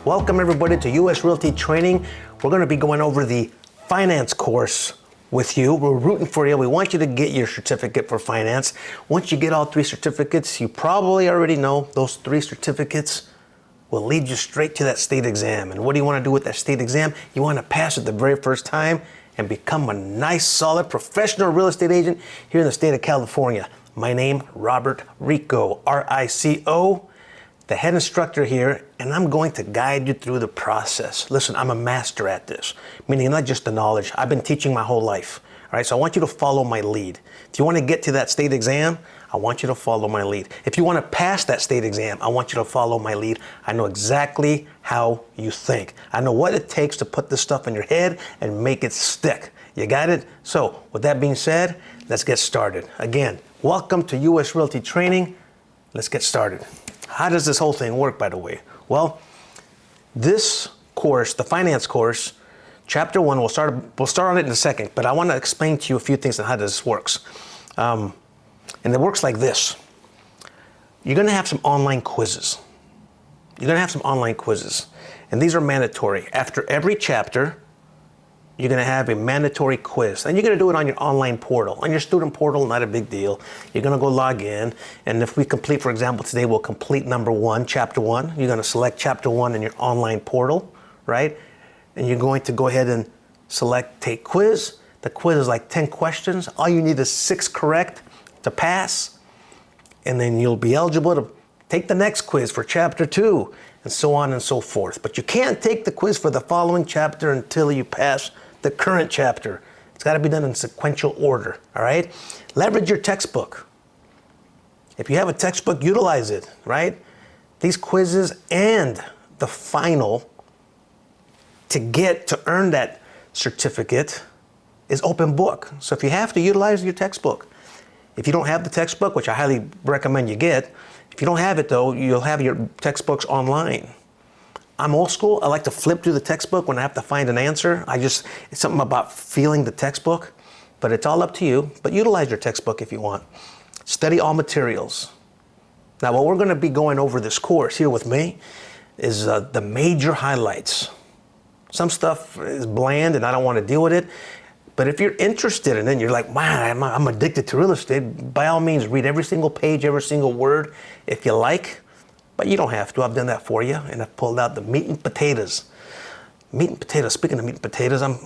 Welcome everybody to U.S. Realty Training. We're going to be going over the finance course with you. We're rooting for you. We want you to get your certificate for finance. Once you get all 3 certificates, you probably already know those 3 certificates will lead you straight to that state exam. And what do you want to do with that state exam? You want to pass it the very first time and become a nice, solid, professional real estate agent here in the state of California. My name, Robert Rico, R-I-C-O, the head instructor here, and I'm going to guide you through the process. Listen, I'm a master at this, meaning not just the knowledge. I've been teaching my whole life. All right, so I want you to follow my lead. If you want to get to that state exam, I want you to follow my lead. If you want to pass that state exam, I want you to follow my lead. I know exactly how you think. I know what it takes to put this stuff in your head and make it stick. You got it? So, with that being said, let's get started. Again, welcome to U.S. Realty Training. Let's get started. How does this whole thing work, by the way? Well, this course, the finance course, Chapter 1, we'll start on it in a second, but I want to explain to you a few things on how this works. And it works like this. You're going to have some online quizzes. And these are mandatory. After every chapter, you're going to have a mandatory quiz. And you're going to do it on your online portal. On your student portal, not a big deal. You're going to go log in. And if we complete, for example, today we'll complete number 1, Chapter 1. You're going to select Chapter 1 in your online portal, right? And you're going to go ahead and select Take Quiz. The quiz is like 10 questions. All you need is 6 correct to pass. And then you'll be eligible to take the next quiz for Chapter 2, and so on and so forth. But you can't take the quiz for the following chapter until you pass the current chapter. It's got to be done in sequential order, all right? Leverage your textbook. If you have a textbook, utilize it, right? These quizzes and the final to earn that certificate is open book. So if you have to, utilize your textbook. If you don't have the textbook, which I highly recommend you get, if you don't have it though, you'll have your textbooks online. I'm old school. I like to flip through the textbook when I have to find an answer. It's something about feeling the textbook, but it's all up to you. But utilize your textbook if you want. Study all materials. Now, what we're going to be going over this course here with me is the major highlights. Some stuff is bland and I don't want to deal with it. But if you're interested in it, you're like, man, I'm addicted to real estate, by all means, read every single page, every single word if you like. But you don't have to. I've done that for you. And I've pulled out the meat and potatoes. Meat and potatoes. Speaking of meat and potatoes, I'm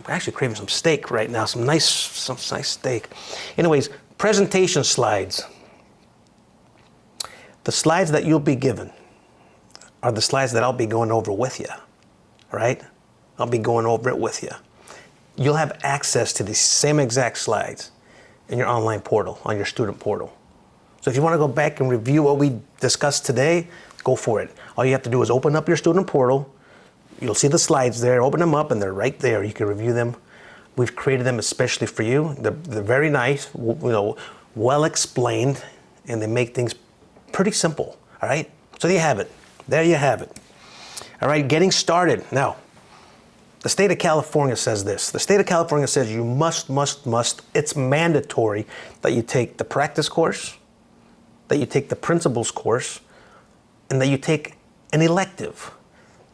actually craving some steak right now. Some nice steak. Anyways, presentation slides. The slides that you'll be given are the slides that I'll be going over with you. Right? I'll be going over it with you. You'll have access to the same exact slides in your online portal, on your student portal. So if you want to go back and review what we discussed today, go for it. All you have to do is open up your student portal. You'll see the slides there. Open them up and they're right there. You can review them. We've created them especially for you. They're very nice, well explained, and they make things pretty simple. All right? So there you have it. There you have it. All right, getting started. Now, the state of California says this. The state of California says you must, it's mandatory that you take the practice course, that you take the principles course, and that you take an elective.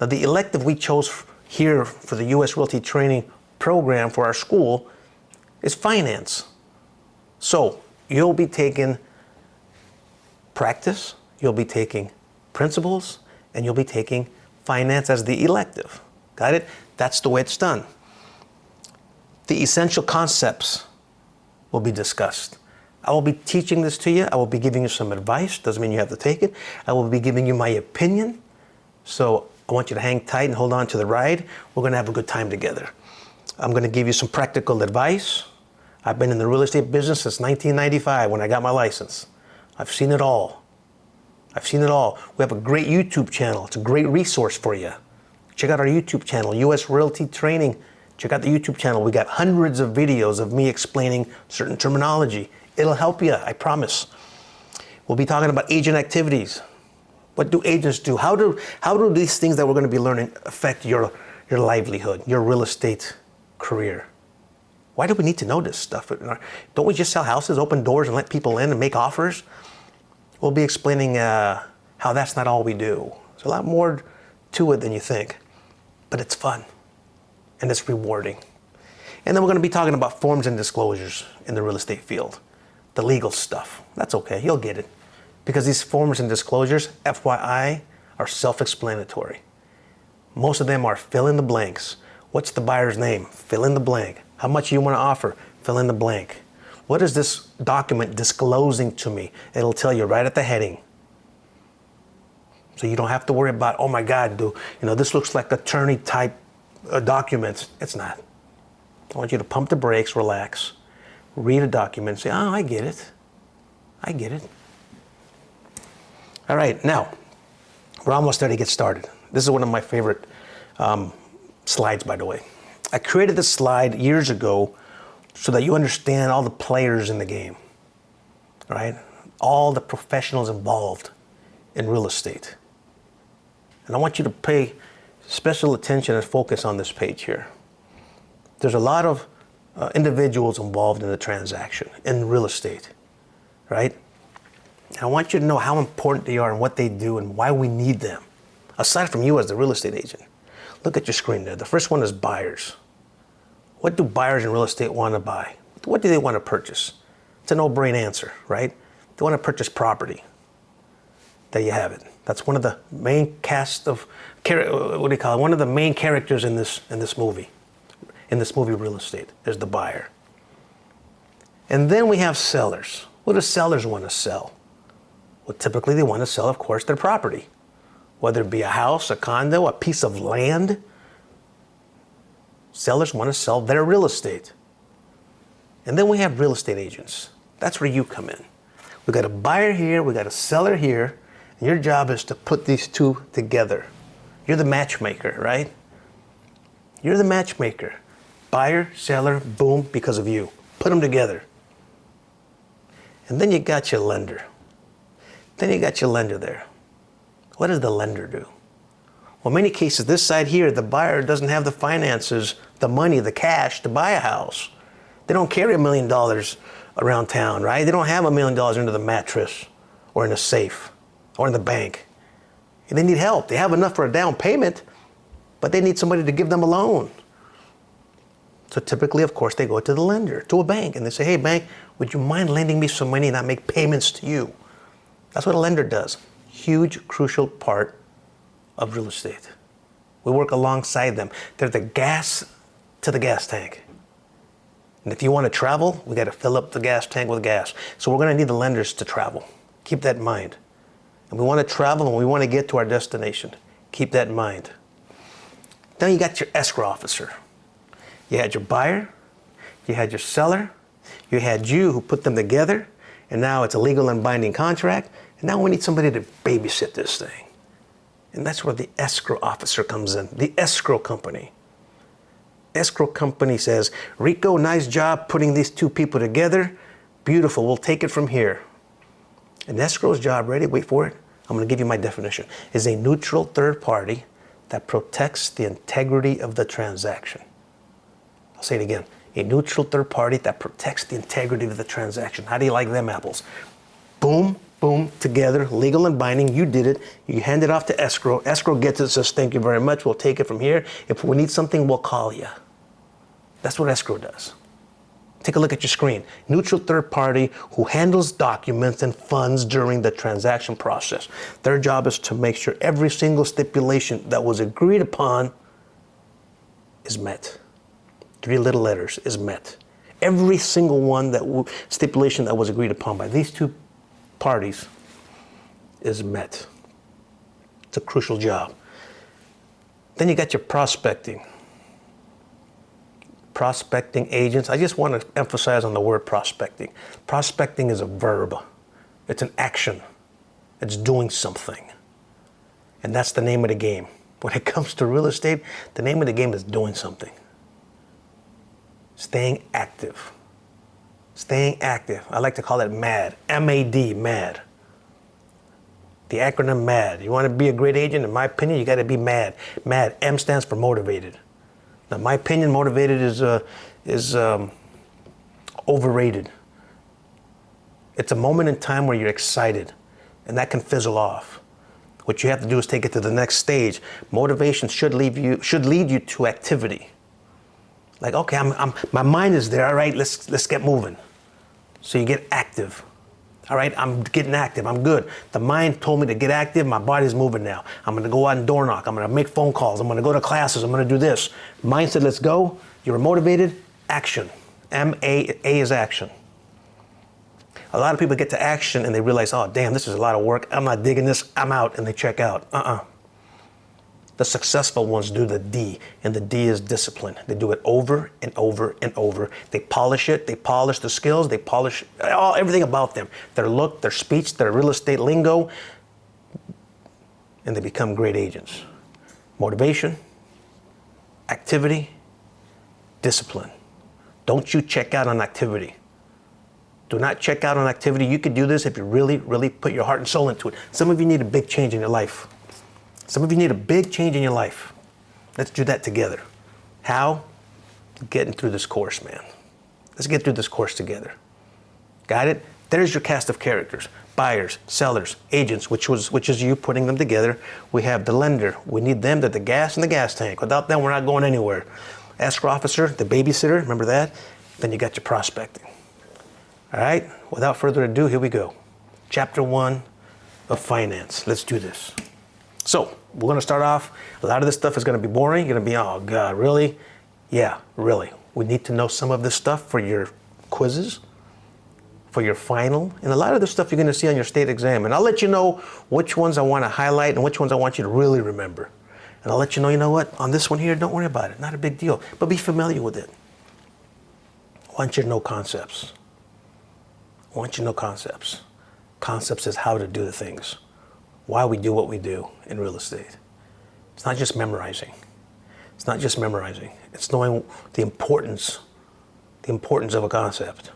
Now, the elective we chose here for the U.S. Realty Training program for our school is finance. So, you'll be taking practice, you'll be taking principles, and you'll be taking finance as the elective. Got it? That's the way it's done. The essential concepts will be discussed. I will be teaching this to you. I will be giving you some advice. Doesn't mean you have to take it. I will be giving you my opinion. So I want you to hang tight and hold on to the ride. We're going to have a good time together. I'm going to give you some practical advice. I've been in the real estate business since 1995 when I got my license. I've seen it all. We have a great YouTube channel. It's a great resource for you. Check out our YouTube channel, U.S. Realty Training. Check out the YouTube channel. We got hundreds of videos of me explaining certain terminology. It'll help you, I promise. We'll be talking about agent activities. What do agents do? How do these things that we're going to be learning affect your livelihood, your real estate career? Why do we need to know this stuff? Don't we just sell houses, open doors, and let people in and make offers? We'll be explaining how that's not all we do. There's a lot more to it than you think, but it's fun and it's rewarding. And then we're going to be talking about forms and disclosures in the real estate field, the legal stuff. That's okay, you'll get it. Because these forms and disclosures, FYI, are self-explanatory. Most of them are fill in the blanks. What's the buyer's name? Fill in the blank. How much you want to offer? Fill in the blank. What is this document disclosing to me? It'll tell you right at the heading. So you don't have to worry about, oh my God, this looks like attorney type documents. It's not. I want you to pump the brakes, relax, read a document, say, oh, I get it. I get it. All right, now, we're almost ready to get started. This is one of my favorite slides, by the way. I created this slide years ago so that you understand all the players in the game, right? All the professionals involved in real estate. And I want you to pay special attention and focus on this page here. There's a lot of individuals involved in the transaction, in real estate, right? And I want you to know how important they are and what they do and why we need them, aside from you as the real estate agent. Look at your screen there. The first one is buyers. What do buyers in real estate want to buy? What do they want to purchase? It's a no-brain answer, right? They want to purchase property. There you have it. That's one of the main cast of, one of the main characters in this movie. In this movie, real estate, is the buyer. And then we have sellers. What do sellers want to sell? Well, typically they want to sell, of course, their property. Whether it be a house, a condo, a piece of land. Sellers want to sell their real estate. And then we have real estate agents. That's where you come in. We got a buyer here, we got a seller here, and your job is to put these two together. You're the matchmaker, right? You're the matchmaker. Buyer, seller, boom, because of you. Put them together. And then you got your lender. Then you got your lender there. What does the lender do? Well, in many cases, this side here, the buyer doesn't have the finances, the money, the cash to buy a house. They don't carry $1 million around town, right? They don't have $1 million under the mattress or in a safe or in the bank. And they need help. They have enough for a down payment, but they need somebody to give them a loan. So typically, of course, they go to the lender, to a bank, and they say, hey, bank, would you mind lending me some money and I make payments to you? That's what a lender does. Huge, crucial part of real estate. We work alongside them. They're the gas to the gas tank. And if you want to travel, we got to fill up the gas tank with gas. So we're going to need the lenders to travel. Keep that in mind. And we want to travel and we want to get to our destination. Keep that in mind. Then you got your escrow officer. You had your buyer, you had your seller, you had you who put them together, and now it's a legal and binding contract, and now we need somebody to babysit this thing. And that's where the escrow officer comes in, the escrow company. Escrow company says, Rico, nice job putting these two people together. Beautiful, we'll take it from here. And escrow's job, ready, wait for it, I'm going to give you my definition, is a neutral third party that protects the integrity of the transaction. I'll say it again. A neutral third party that protects the integrity of the transaction. How do you like them apples? Boom, boom, together, legal and binding. You did it. You hand it off to escrow. Escrow gets it, says, thank you very much. We'll take it from here. If we need something, we'll call you. That's what escrow does. Take a look at your screen. Neutral third party who handles documents and funds during the transaction process. Their job is to make sure every single stipulation that was agreed upon is met. 3 little letters, is met. Every single one stipulation that was agreed upon by these two parties is met. It's a crucial job. Then you got your prospecting. Prospecting agents. I just want to emphasize on the word prospecting. Prospecting is a verb. It's an action. It's doing something. And that's the name of the game. When it comes to real estate, the name of the game is doing something. Staying active. Staying active. I like to call it MAD. M-A-D, MAD. The acronym MAD. You want to be a great agent, in my opinion, you got to be MAD. MAD, M stands for motivated. Now, my opinion, motivated is overrated. It's a moment in time where you're excited, and that can fizzle off. What you have to do is take it to the next stage. Motivation should lead you to activity. Like, okay, my mind is there. All right, let's get moving. So you get active. All right, I'm getting active. I'm good. The mind told me to get active. My body's moving now. I'm going to go out and door knock. I'm going to make phone calls. I'm going to go to classes. I'm going to do this. Mind said, let's go. You were motivated. Action. A is action. A lot of people get to action and they realize, oh, damn, this is a lot of work. I'm not digging this. I'm out. And they check out. The successful ones do the D, and the D is discipline. They do it over and over and over. They polish it. They polish the skills. They polish everything about them. Their look, their speech, their real estate lingo, and they become great agents. Motivation, activity, discipline. Don't you check out on activity. Do not check out on activity. You could do this if you really, really put your heart and soul into it. Some of you need a big change in your life. Some of you need a big change in your life. Let's do that together. How? Getting through this course, man. Let's get through this course together. Got it? There's your cast of characters. Buyers, sellers, agents, which is you putting them together. We have the lender. We need them. They're the gas in the gas tank. Without them, we're not going anywhere. Escrow officer, the babysitter, remember that? Then you got your prospecting. All right? Without further ado, here we go. Chapter 1 of finance. Let's do this. So we're going to start off. A lot of this stuff is going to be boring. You're going to be, oh, God, really? Yeah, really. We need to know some of this stuff for your quizzes, for your final, and a lot of the stuff you're going to see on your state exam. And I'll let you know which ones I want to highlight and which ones I want you to really remember. And I'll let you know what, on this one here, don't worry about it. Not a big deal. But be familiar with it. I want you to know concepts. I want you to know concepts. Concepts is how to do the things. Why we do what we do in real estate. It's not just memorizing. It's not just memorizing. It's knowing the importance of a concept.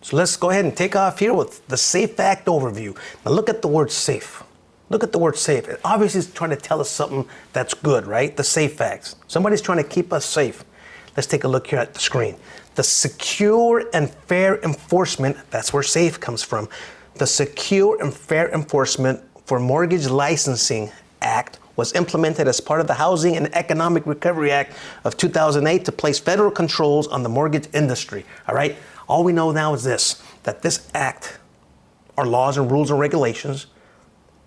So let's go ahead and take off here with the SAFE Act overview. Now look at the word safe. Look at the word safe. It obviously is trying to tell us something that's good, right? The SAFE Act. Somebody's trying to keep us safe. Let's take a look here at the screen. The secure and fair enforcement, that's where SAFE comes from. The Secure and Fair Enforcement for Mortgage Licensing Act was implemented as part of the Housing and Economic Recovery Act of 2008 to place federal controls on the mortgage industry. All right? All we know now is this, that this act are laws and rules and regulations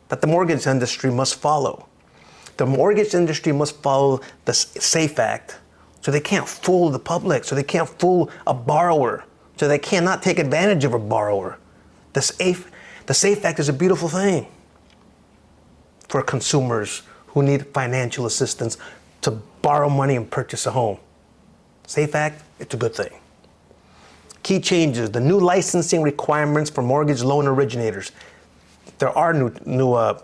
that the mortgage industry must follow. The mortgage industry must follow the SAFE Act, so they can't fool the public, so they can't fool a borrower, so they cannot take advantage of a borrower. The SAFE Act is a beautiful thing for consumers who need financial assistance to borrow money and purchase a home. SAFE Act, it's a good thing. Key changes, the new licensing requirements for mortgage loan originators. There are new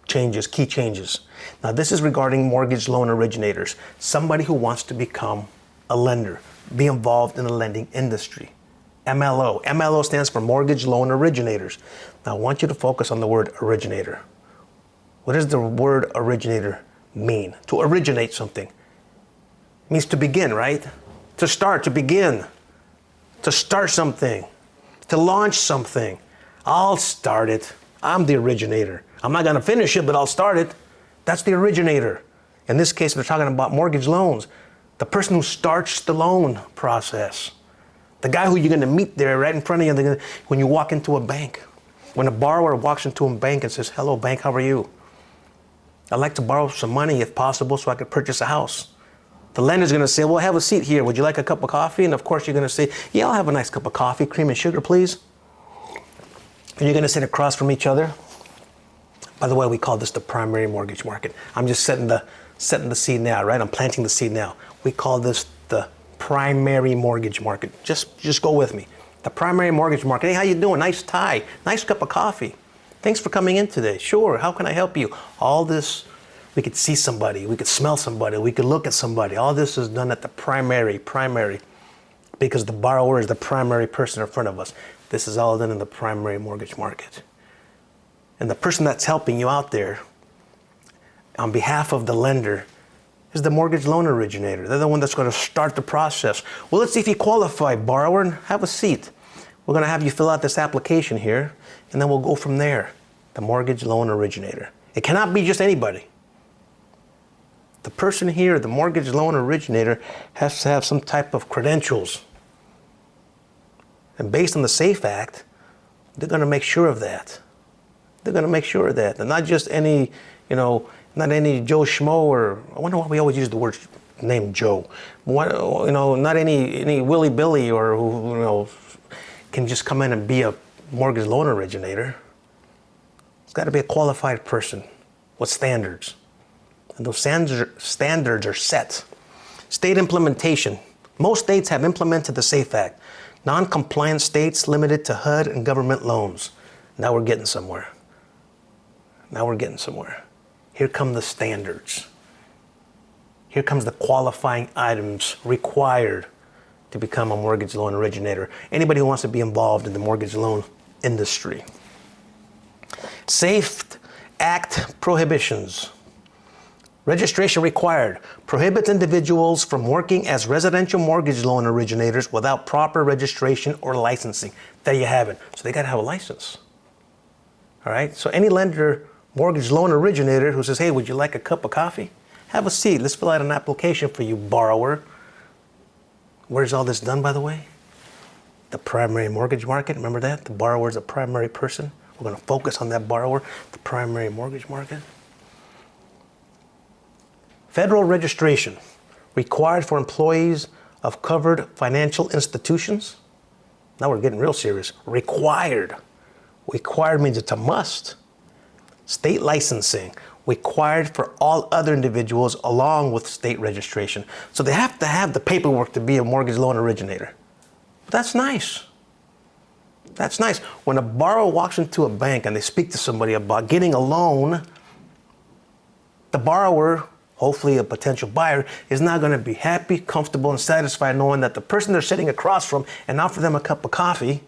changes, key changes. Now this is regarding mortgage loan originators, somebody who wants to become a lender, be involved in the lending industry. MLO. MLO stands for mortgage loan originators. Now I want you to focus on the word originator. What does the word originator mean? To originate something. It means to begin, right? To start, to begin. To start something. To launch something. I'll start it. I'm the originator. I'm not going to finish it, but I'll start it. That's the originator. In this case, they're talking about mortgage loans. The person who starts the loan process. The guy who you're going to meet there right in front of you when you walk into a bank. When a borrower walks into a bank and says, hello, bank, how are you? I'd like to borrow some money if possible so I could purchase a house. The lender's going to say, well, have a seat here. Would you like a cup of coffee? And of course, you're going to say, yeah, I'll have a nice cup of coffee, cream and sugar, please. And you're going to sit across from each other. By the way, we call this the primary mortgage market. I'm just setting the seed now, right? I'm planting the seed now. We call this the primary mortgage market. Just go with me. The primary mortgage market. Hey, how you doing? Nice tie. Nice cup of coffee. Thanks for coming in today. Sure, how can I help you? All this, we could see somebody, we could smell somebody, we could look at somebody. All this is done at the primary, because the borrower is the primary person in front of us. This is all done in the primary mortgage market. And the person that's helping you out there, on behalf of the lender, is the mortgage loan originator. They're the one that's going to start the process. Well, let's see if you qualify, borrower, and have a seat. We're going to have you fill out this application here, and then we'll go from there. The mortgage loan originator. It cannot be just anybody. The person here, the mortgage loan originator, has to have some type of credentials. And based on the SAFE Act, they're going to make sure of that. They're going to make sure of that. And not just any, not any Joe Schmo, or I wonder why we always use the word name Joe. Not any Willy Billy or who can just come in and be a mortgage loan originator. It's got to be a qualified person with standards. And those standards are set. State implementation. Most states have implemented the SAFE Act. Non-compliant states limited to HUD and government loans. Now we're getting somewhere. Here come the standards. Here comes the qualifying items required to become a mortgage loan originator. Anybody who wants to be involved in the mortgage loan industry. SAFE Act prohibitions. Registration required. Prohibits individuals from working as residential mortgage loan originators without proper registration or licensing. There you have it. So they got to have a license. All right? So any lender, mortgage loan originator who says, hey, would you like a cup of coffee? Have a seat. Let's fill out an application for you, borrower. Where's all this done, by the way? The primary mortgage market. Remember that? The borrower is a primary person. We're going to focus on that borrower, the primary mortgage market. Federal registration required for employees of covered financial institutions. Now we're getting real serious. Required. Required means it's a must. State licensing. Required for all other individuals along with state registration. So they have to have the paperwork to be a mortgage loan originator. But that's nice. That's nice. When a borrower walks into a bank and they speak to somebody about getting a loan, the borrower, hopefully a potential buyer, is now going to be happy, comfortable, and satisfied knowing that the person they're sitting across from and offer them a cup of coffee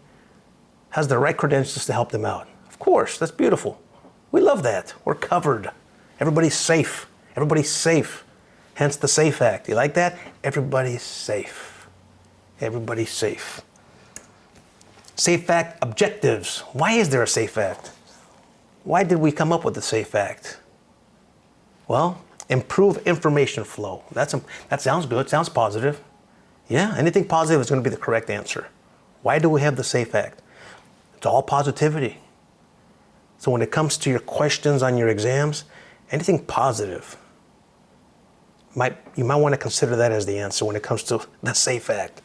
has the right credentials to help them out. Of course, that's beautiful. We love that. We're covered. Everybody's safe. Everybody's safe. Hence the SAFE Act. You like that? Everybody's safe. Everybody's safe. SAFE Act objectives. Why is there a SAFE Act? Why did we come up with the SAFE Act? Well, improve information flow. That sounds good. Sounds positive. Yeah, anything positive is going to be the correct answer. Why do we have the SAFE Act? It's all positivity. So when it comes to your questions on your exams, anything positive, you might want to consider that as the answer when it comes to the SAFE Act.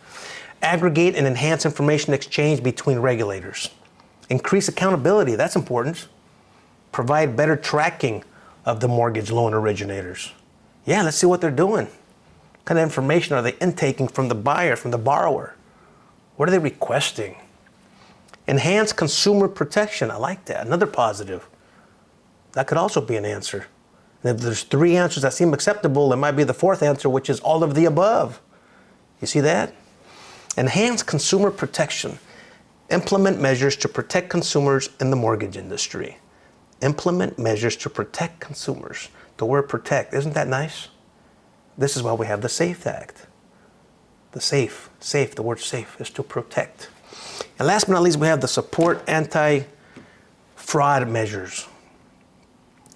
Aggregate and enhance information exchange between regulators. Increase accountability, that's important. Provide better tracking of the mortgage loan originators. Yeah, let's see what they're doing. What kind of information are they intaking from the buyer, from the borrower? What are they requesting? Enhance consumer protection, I like that, another positive. That could also be an answer. And if there's three answers that seem acceptable, it might be the fourth answer, which is all of the above. You see that? Enhance consumer protection. Implement measures to protect consumers in the mortgage industry. Implement measures to protect consumers. The word protect, isn't that nice? This is why we have the SAFE Act. The safe, the word safe is to protect. And last but not least, we have the support anti-fraud measures.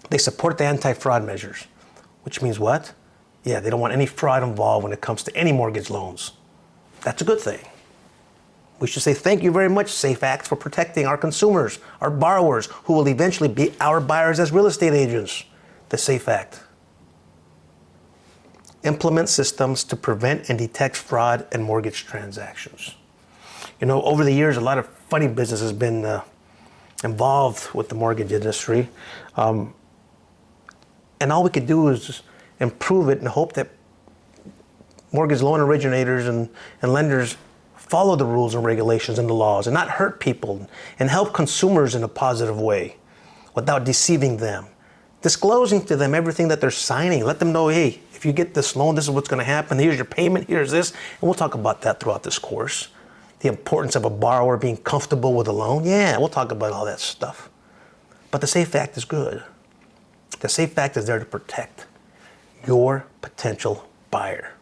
They support the anti-fraud measures, which means what? Yeah, they don't want any fraud involved when it comes to any mortgage loans. That's a good thing. We should say thank you very much, SAFE Act, for protecting our consumers, our borrowers, who will eventually be our buyers as real estate agents. The SAFE Act. Implement systems to prevent and detect fraud in mortgage transactions. Over the years, a lot of funny business has been involved with the mortgage industry. And all we could do is just improve it and hope that mortgage loan originators and lenders follow the rules and regulations and the laws and not hurt people and help consumers in a positive way without deceiving them. Disclosing to them everything that they're signing. Let them know, hey, if you get this loan, this is what's going to happen. Here's your payment, here's this. And we'll talk about that throughout this course. The importance of a borrower being comfortable with a loan. Yeah, we'll talk about all that stuff. But the SAFE Act is good. The SAFE Act is there to protect your potential buyer.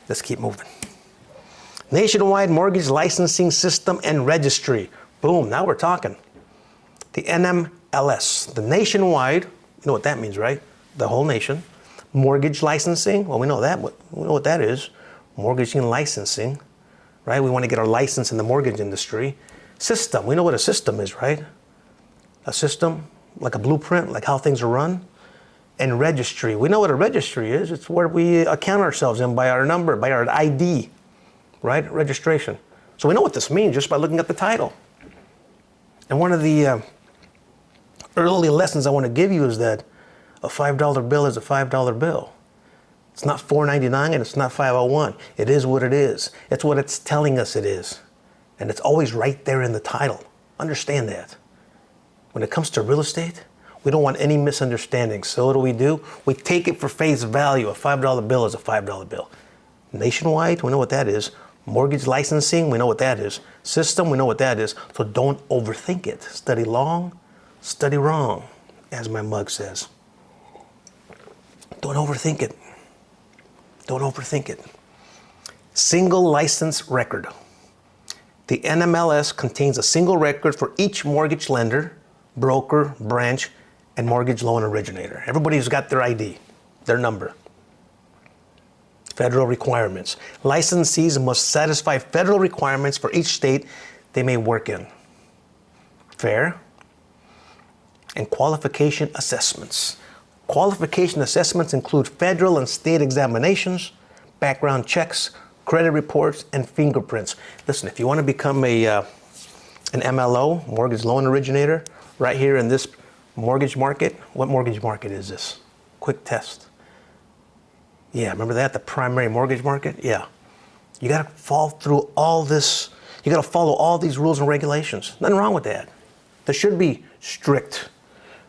Let's keep moving. Nationwide mortgage licensing system and registry. Boom, now we're talking. The NMLS, the nationwide, you know what that means, right? The whole nation. Mortgage licensing, well, we know what that is. Mortgaging and licensing, right? We want to get our license in the mortgage industry. System, we know what a system is, right? A system, like a blueprint, like how things are run. And registry, we know what a registry is. It's where we account ourselves in by our number, by our ID, right? Registration. So we know what this means just by looking at the title. And one of the early lessons I want to give you is that a $5 bill is a $5 bill. It's not $4.99 and it's not $5.01. It is what it is. It's what it's telling us it is. And it's always right there in the title. Understand that. When it comes to real estate, we don't want any misunderstandings. So what do? We take it for face value. A $5 bill is a $5 bill. Nationwide, we know what that is. Mortgage licensing, we know what that is. System, we know what that is. So don't overthink it. Study long, study wrong, as my mug says. Don't overthink it. Don't overthink it. Single license record. The NMLS contains a single record for each mortgage lender, broker, branch, and mortgage loan originator. Everybody's got their ID, their number. Federal requirements. Licensees must satisfy federal requirements for each state they may work in. Fair. And qualification assessments. Qualification assessments include federal and state examinations, background checks, credit reports, and fingerprints. Listen, if you want to become an MLO, mortgage loan originator, right here in this mortgage market, what mortgage market is this? Quick test. Yeah, remember that? The primary mortgage market? Yeah. You got to fall through all this. You got to follow all these rules and regulations. Nothing wrong with that. There should be strict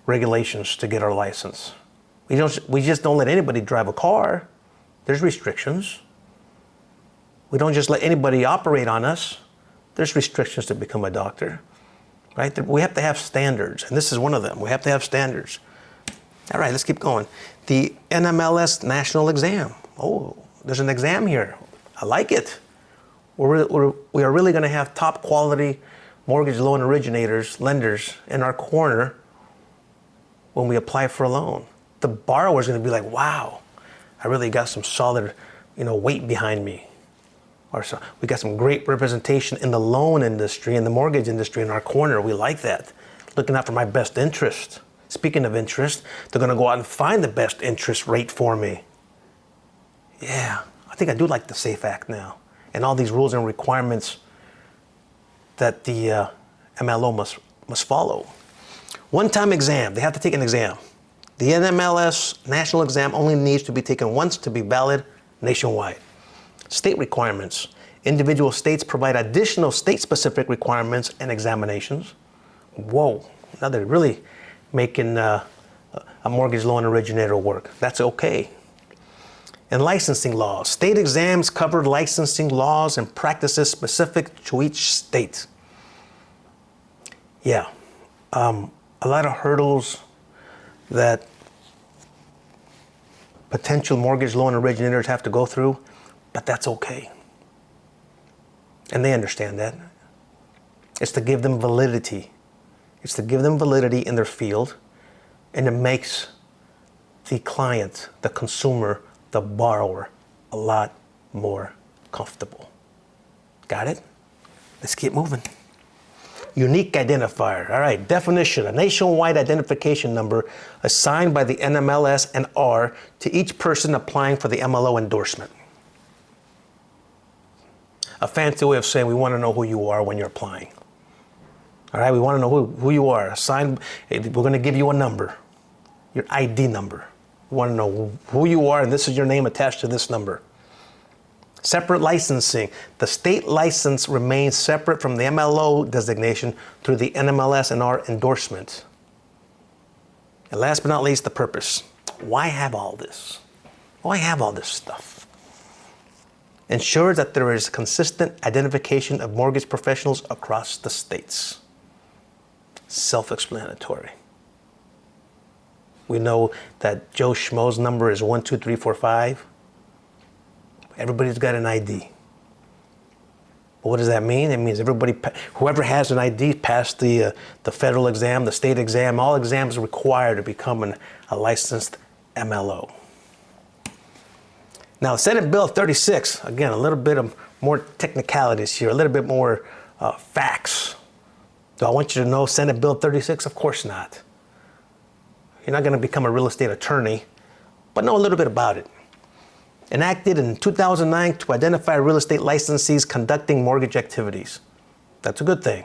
regulations to get our license. We just don't let anybody drive a car. There's restrictions. We don't just let anybody operate on us. There's restrictions to become a doctor, right? We have to have standards, and this is one of them. We have to have standards. All right, let's keep going. The NMLS national exam. Oh, there's an exam here. I like it. We are really going to have top quality mortgage loan originators, lenders in our corner when we apply for a loan. The borrower is going to be like, wow, I really got some solid, weight behind me. Or so, we got some great representation in the loan industry, in the mortgage industry in our corner. We like that. Looking out for my best interest. Speaking of interest, they're going to go out and find the best interest rate for me. Yeah, I think I do like the SAFE Act now. And all these rules and requirements that the MLO must follow. One-time exam. They have to take an exam. The NMLS national exam only needs to be taken once to be valid nationwide. State requirements. Individual states provide additional state-specific requirements and examinations. Whoa, now they're really making a mortgage loan originator work. That's okay. And licensing laws. State exams cover licensing laws and practices specific to each state. Yeah, a lot of hurdles that potential mortgage loan originators have to go through, but that's okay. And they understand that. It's to give them validity. It's to give them validity in their field, and it makes the client, the consumer, the borrower a lot more comfortable. Got it? Let's keep moving. Unique identifier. All right, definition. A nationwide identification number assigned by the NMLS and R to each person applying for the MLO endorsement. A fancy way of saying we want to know who you are when you're applying. All right, we want to know who you are. Assigned, we're going to give you a number, your ID number. We want to know who you are, and this is your name attached to this number. Separate licensing. The state license remains separate from the MLO designation through the NMLS and R endorsement. And last but not least, the purpose. Why have all this? Why have all this stuff? Ensures that there is consistent identification of mortgage professionals across the states. Self-explanatory. We know that Joe Schmo's number is 12345. Everybody's got an ID. Well, what does that mean? It means everybody, whoever has an ID, passed the federal exam, the state exam. All exams are required to become a licensed MLO. Now, Senate Bill 36, again, a little bit of more technicalities here, a little bit more facts. Do I want you to know Senate Bill 36? Of course not. You're not going to become a real estate attorney, but know a little bit about it. Enacted in 2009 to identify real estate licensees conducting mortgage activities. That's a good thing.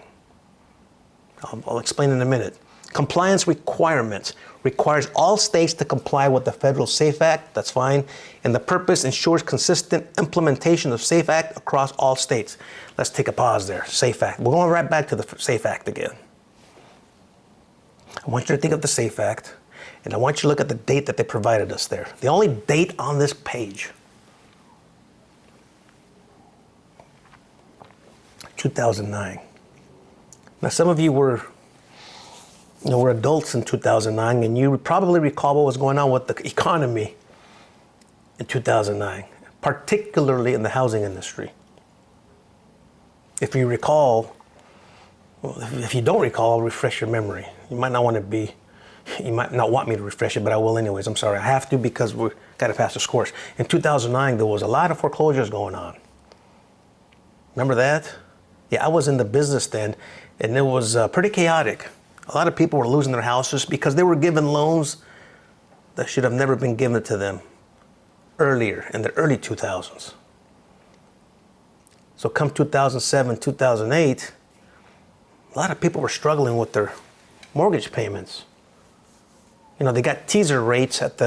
I'll explain in a minute. Compliance requirements requires all states to comply with the Federal SAFE Act. That's fine. And the purpose ensures consistent implementation of SAFE Act across all states. Let's take a pause there. SAFE Act. We're going right back to the SAFE Act again. I want you to think of the SAFE Act, and I want you to look at the date that they provided us there. The only date on this page, 2009. Now, some of you were adults in 2009, and you probably recall what was going on with the economy in 2009, particularly in the housing industry. If you recall, well, if you don't recall, I'll refresh your memory. You might not want me to refresh it, but I will anyways. I'm sorry, I have to because we've got to pass this course. In 2009, there was a lot of foreclosures going on. Remember that? Yeah, I was in the business then, and it was pretty chaotic. A lot of people were losing their houses because they were given loans that should have never been given to them earlier, in the early 2000s. So come 2007, 2008, a lot of people were struggling with their mortgage payments. They got teaser rates at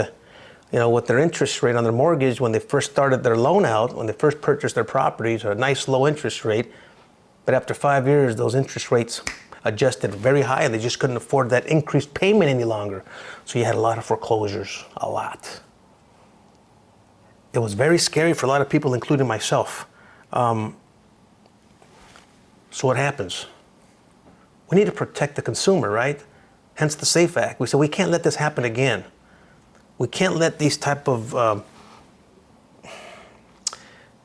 with their interest rate on their mortgage when they first started their loan out, when they first purchased their properties, a nice low interest rate. But after 5 years, those interest rates adjusted very high, and they just couldn't afford that increased payment any longer. So you had a lot of foreclosures, a lot. It was very scary for a lot of people, including myself. So what happens? We need to protect the consumer, right? Hence the SAFE Act. We said we can't let this happen again. We can't let these type of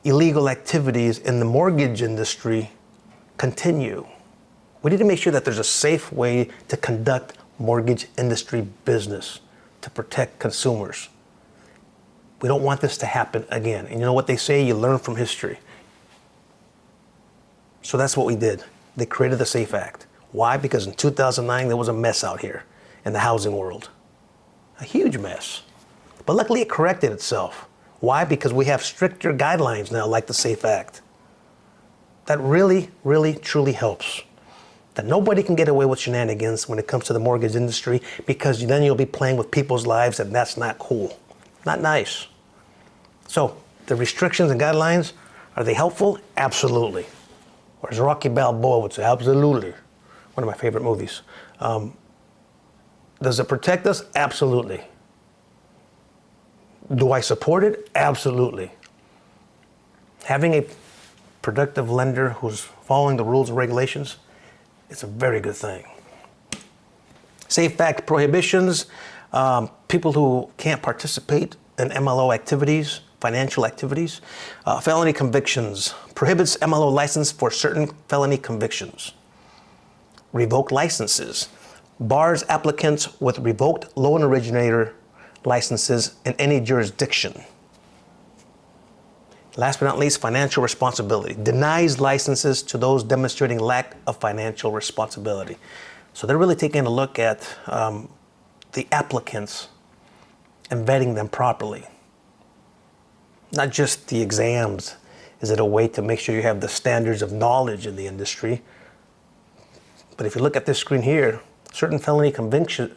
illegal activities in the mortgage industry continue. We need to make sure that there's a safe way to conduct mortgage industry business to protect consumers. We don't want this to happen again. And you know what they say? You learn from history. So that's what we did. They created the SAFE Act. Why? Because in 2009, there was a mess out here in the housing world. A huge mess. But luckily, it corrected itself. Why? Because we have stricter guidelines now, like the SAFE Act. That really, really, truly helps. That nobody can get away with shenanigans when it comes to the mortgage industry, because then you'll be playing with people's lives, and that's not cool. Not nice. So the restrictions and guidelines, are they helpful? Absolutely. Or as Rocky Balboa would say, absolutely. One of my favorite movies. Does it protect us? Absolutely. Do I support it? Absolutely. Having a productive lender who's following the rules and regulations, it's a very good thing. SAFE Act prohibitions, people who can't participate in MLO activities, financial activities. Felony convictions, prohibits MLO license for certain felony convictions. Revoked licenses, bars applicants with revoked loan originator licenses in any jurisdiction. Last but not least, financial responsibility. Denies licenses to those demonstrating lack of financial responsibility. So they're really taking a look at the applicants and vetting them properly. Not just the exams. Is it a way to make sure you have the standards of knowledge in the industry? But if you look at this screen here, certain felony convictions,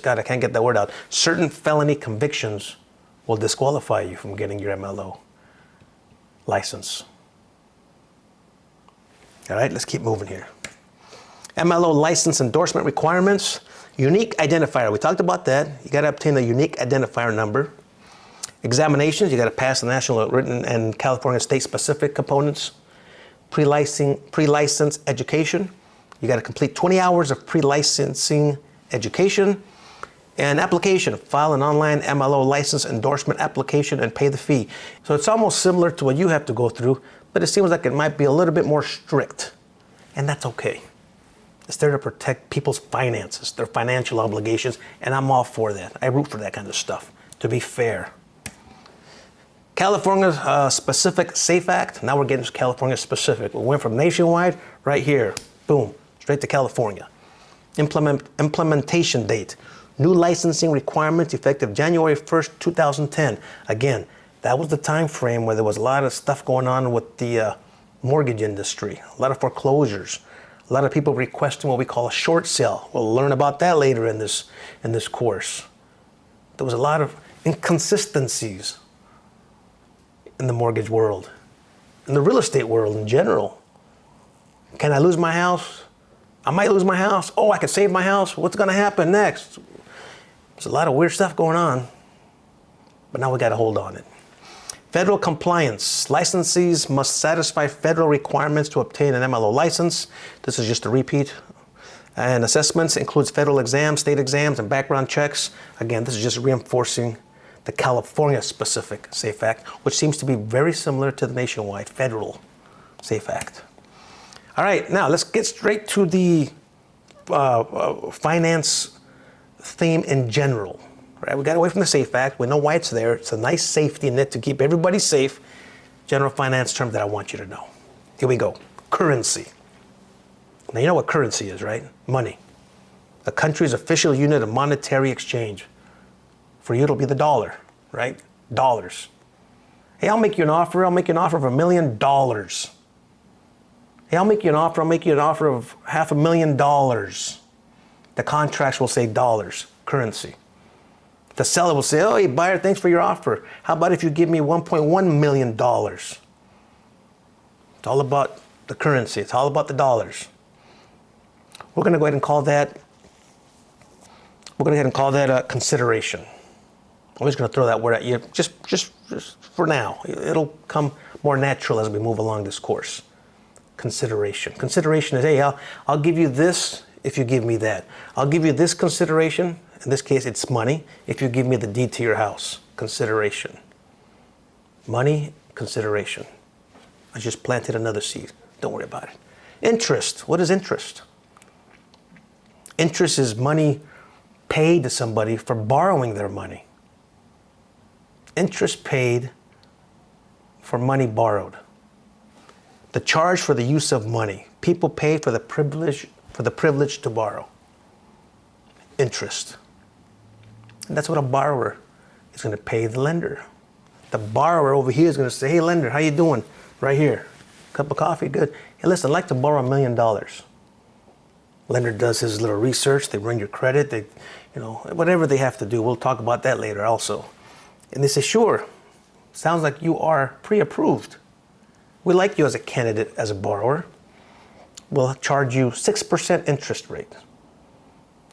God, I can't get that word out. Certain felony convictions will disqualify you from getting your MLO license. All right, let's keep moving here. MLO license endorsement requirements, unique identifier. We talked about that. You got to obtain a unique identifier number. Examinations, you got to pass the national written and California state-specific components. Pre-license education, you got to complete 20 hours of pre-licensing education. And application, file an online MLO license endorsement application and pay the fee. So it's almost similar to what you have to go through, but it seems like it might be a little bit more strict, and that's okay. It's there to protect people's finances, their financial obligations, and I'm all for that. I root for that kind of stuff, to be fair. California Specific SAFE Act. Now we're getting to California specific. We went from nationwide, right here, boom, straight to California. Implementation date. New licensing requirements effective January 1st, 2010. Again, that was the time frame where there was a lot of stuff going on with the mortgage industry, a lot of foreclosures, a lot of people requesting what we call a short sale. We'll learn about that later in this course. There was a lot of inconsistencies in the mortgage world, in the real estate world in general. Can I lose my house? I might lose my house. Oh, I could save my house. What's going to happen next? There's a lot of weird stuff going on, but now we got to hold on it. Federal compliance. Licensees must satisfy federal requirements to obtain an MLO license. This is just a repeat. And assessments includes federal exams, state exams, and background checks. Again, this is just reinforcing the California specific SAFE Act, which seems to be very similar to the nationwide federal SAFE Act. All right, now let's get straight to the finance theme in general. Right, we got away from the SAFE Act. We know why it's there. It's a nice safety net to keep everybody safe. General finance term that I want you to know. Here we go. Currency. Now you know what currency is, right? Money. A country's official unit of monetary exchange. For you, it'll be the dollar, right? Dollars. Hey, I'll make you an offer. I'll make you an offer of $1 million. Hey, I'll make you an offer. I'll make you an offer of $500,000. The contracts will say dollars, currency. The seller will say, oh, hey, buyer, thanks for your offer. How about if you give me $1.1 million? It's all about the currency. It's all about the dollars. We're going to go ahead and call that, consideration. I'm just going to throw that word at you just for now. It'll come more natural as we move along this course. Consideration. Consideration is, hey, I'll give you this if you give me that. I'll give you this consideration. In this case, it's money if you give me the deed to your house. Consideration. Money, consideration. I just planted another seed. Don't worry about it. Interest. What is interest? Interest is money paid to somebody for borrowing their money. Interest paid for money borrowed. The charge for the use of money. People pay for the privilege to borrow. Interest. And that's what a borrower is going to pay the lender. The borrower over here is going to say, hey, lender, how you doing? Right here. Cup of coffee, good. Hey, listen, I'd like to borrow $1 million. Lender does his little research. They run your credit. They, whatever they have to do. We'll talk about that later also. And they say, sure, sounds like you are pre-approved. We like you as a candidate, as a borrower. We'll charge you 6% interest rate.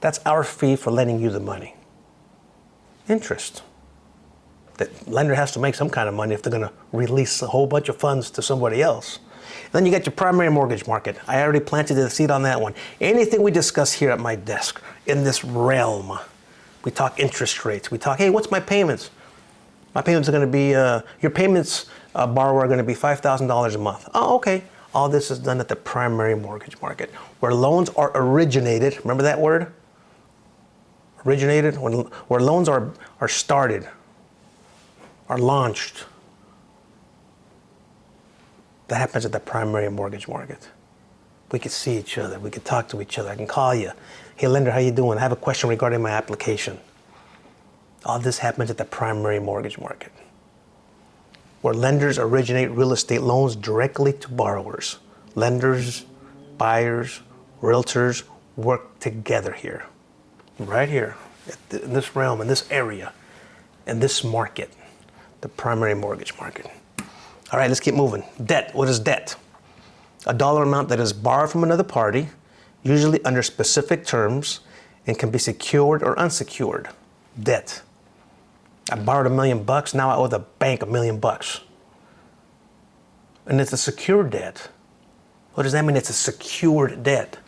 That's our fee for lending you the money. Interest. The lender has to make some kind of money if they're going to release a whole bunch of funds to somebody else. And then you got your primary mortgage market. I already planted the seed on that one. Anything we discuss here at my desk in this realm, we talk interest rates. We talk, hey, what's my payments? My payments are going to be, your payments, borrower, are going to be $5,000 a month. Oh, okay. All this is done at the primary mortgage market, where loans are originated. Remember that word? Originated? Where loans are started, are launched. That happens at the primary mortgage market. We could see each other. We could talk to each other. I can call you. Hey, lender, how you doing? I have a question regarding my application. All this happens at the primary mortgage market, where lenders originate real estate loans directly to borrowers. Lenders, buyers, realtors work together here, right here, in this realm, in this area, in this market, the primary mortgage market. All right, let's keep moving. Debt. What is debt? A dollar amount that is borrowed from another party, usually under specific terms, and can be secured or unsecured. Debt. I borrowed $1 million. Now I owe the bank $1 million. And it's a secured debt. What does that mean? It's a secured debt.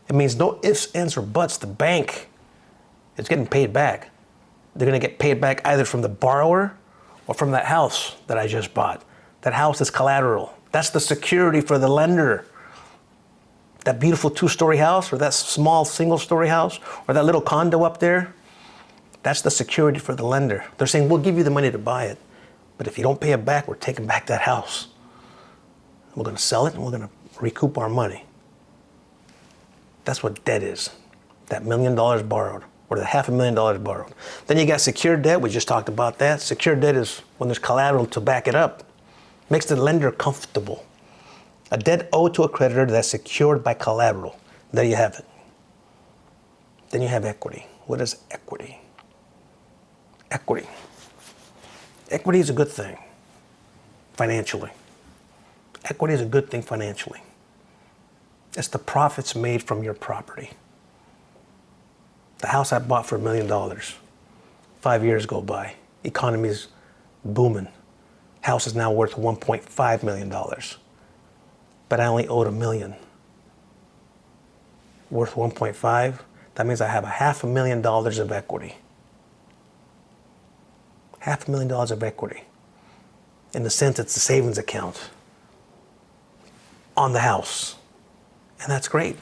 It means no ifs, ands, or buts. The bank is getting paid back. They're going to get paid back either from the borrower or from that house that I just bought. That house is collateral. That's the security for the lender. That beautiful 2-story house, or that small single-story house, or that little condo up there, that's the security for the lender. They're saying, we'll give you the money to buy it, but if you don't pay it back, we're taking back that house. We're going to sell it, and we're going to recoup our money. That's what debt is. That $1 million borrowed, or the $500,000 borrowed. Then you got secured debt. We just talked about that. Secured debt is when there's collateral to back it up. Makes the lender comfortable. A debt owed to a creditor that's secured by collateral. There you have it. Then you have equity. What is equity? Equity. Equity is a good thing financially. Equity is a good thing financially. It's the profits made from your property. The house I bought for $1 million, 5 years go by. Economy's booming. House is now worth $1.5 million. But I only owed $1 million. Worth 1.5, that means I have $500,000 of equity. $500,000 of equity. In the sense it's a savings account on the house. And that's great.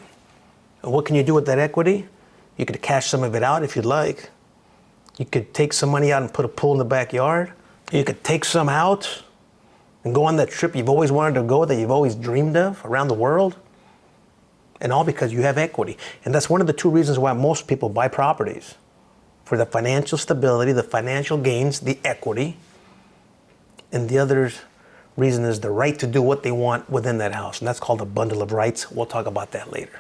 And what can you do with that equity? You could cash some of it out if you'd like. You could take some money out and put a pool in the backyard. You could take some out and go on that trip you've always wanted to go, that you've always dreamed of, around the world. And all because you have equity. And that's one of the 2 reasons why most people buy properties. For the financial stability, the financial gains, the equity. And the other reason is the right to do what they want within that house. And that's called a bundle of rights. We'll talk about that later.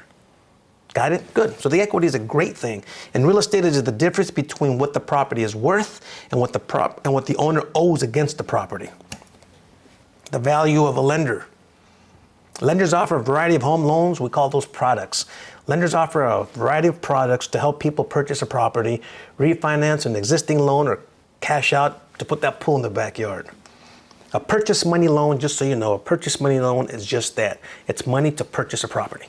Got it? Good. So the equity is a great thing. And real estate is the difference between what the property is worth and what the owner owes against the property. The value of a lender. Lenders offer a variety of home loans. We call those products. Lenders offer a variety of products to help people purchase a property, refinance an existing loan, or cash out to put that pool in the backyard. A purchase money loan, just so you know, a purchase money loan is just that. It's money to purchase a property.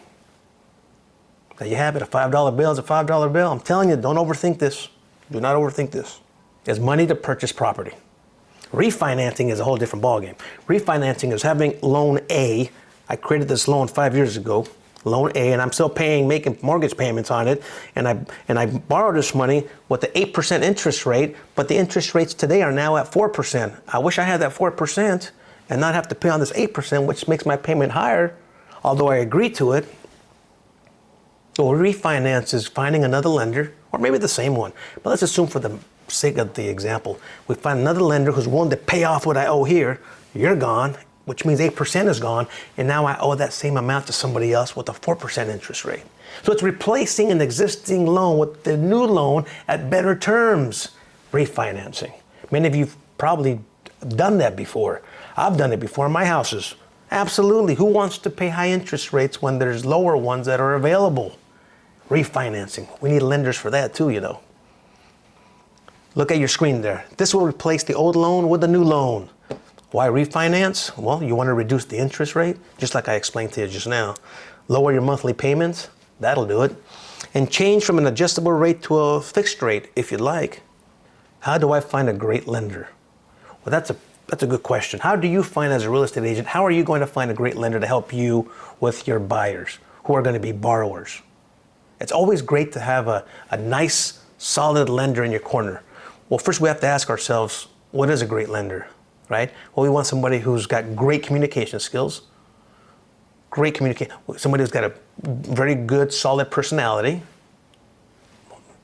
There you have it. A $5 bill is a $5 bill. I'm telling you, don't overthink this. Do not overthink this. It's money to purchase property. Refinancing is a whole different ballgame. Refinancing is having loan A. I created this loan 5 years ago, loan A, and I'm still making mortgage payments on it. And I borrowed this money with the 8% interest rate, but the interest rates today are now at 4%. I wish I had that 4% and not have to pay on this 8%, which makes my payment higher, although I agree to it. So refinance is finding another lender, or maybe the same one, but let's assume for the sake of the example, we find another lender who's willing to pay off what I owe here. You're gone, which means 8% is gone, and now I owe that same amount to somebody else with a 4% interest rate. So it's replacing an existing loan with the new loan at better terms. Refinancing. Many of you have probably done that before. I've done it before in my houses. Absolutely. Who wants to pay high interest rates when there's lower ones that are available? Refinancing. We need lenders for that too, you know. Look at your screen there. This will replace the old loan with a new loan. Why refinance? Well, you want to reduce the interest rate, just like I explained to you just now. Lower your monthly payments. That'll do it. And change from an adjustable rate to a fixed rate, if you'd like. How do I find a great lender? Well, that's a good question. How do you find, as a real estate agent, how are you going to find a great lender to help you with your buyers who are going to be borrowers? It's always great to have a nice, solid lender in your corner. Well, first we have to ask ourselves, what is a great lender, right? Well, we want somebody who's got great communication skills, somebody who's got a very good, solid personality,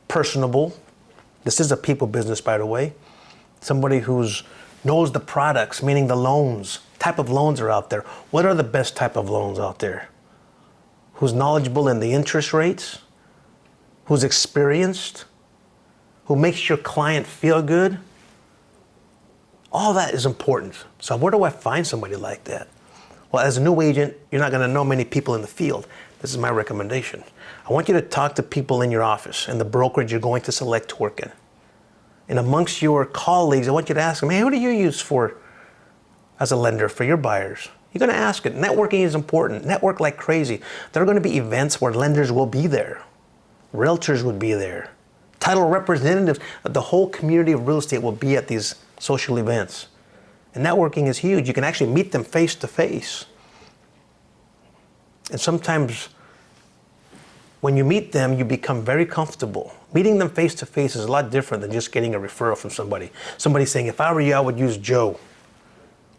personable. This is a people business, by the way. Somebody who's knows the products, meaning the loans, type of loans are out there. What are the best type of loans out there? Who's knowledgeable in the interest rates, who's experienced, who makes your client feel good. All that is important. So where do I find somebody like that? Well, as a new agent, you're not going to know many people in the field. This is my recommendation. I want you to talk to people in your office and the brokerage you're going to select to work in. And amongst your colleagues, I want you to ask them, hey, who do you use as a lender for your buyers? You're going to ask it. Networking is important. Network like crazy. There are going to be events where lenders will be there. Realtors would be there. Title representatives, the whole community of real estate will be at these social events. And networking is huge. You can actually meet them face to face. And sometimes when you meet them, you become very comfortable. Meeting them face to face is a lot different than just getting a referral from somebody. Somebody saying, if I were you, I would use Joe.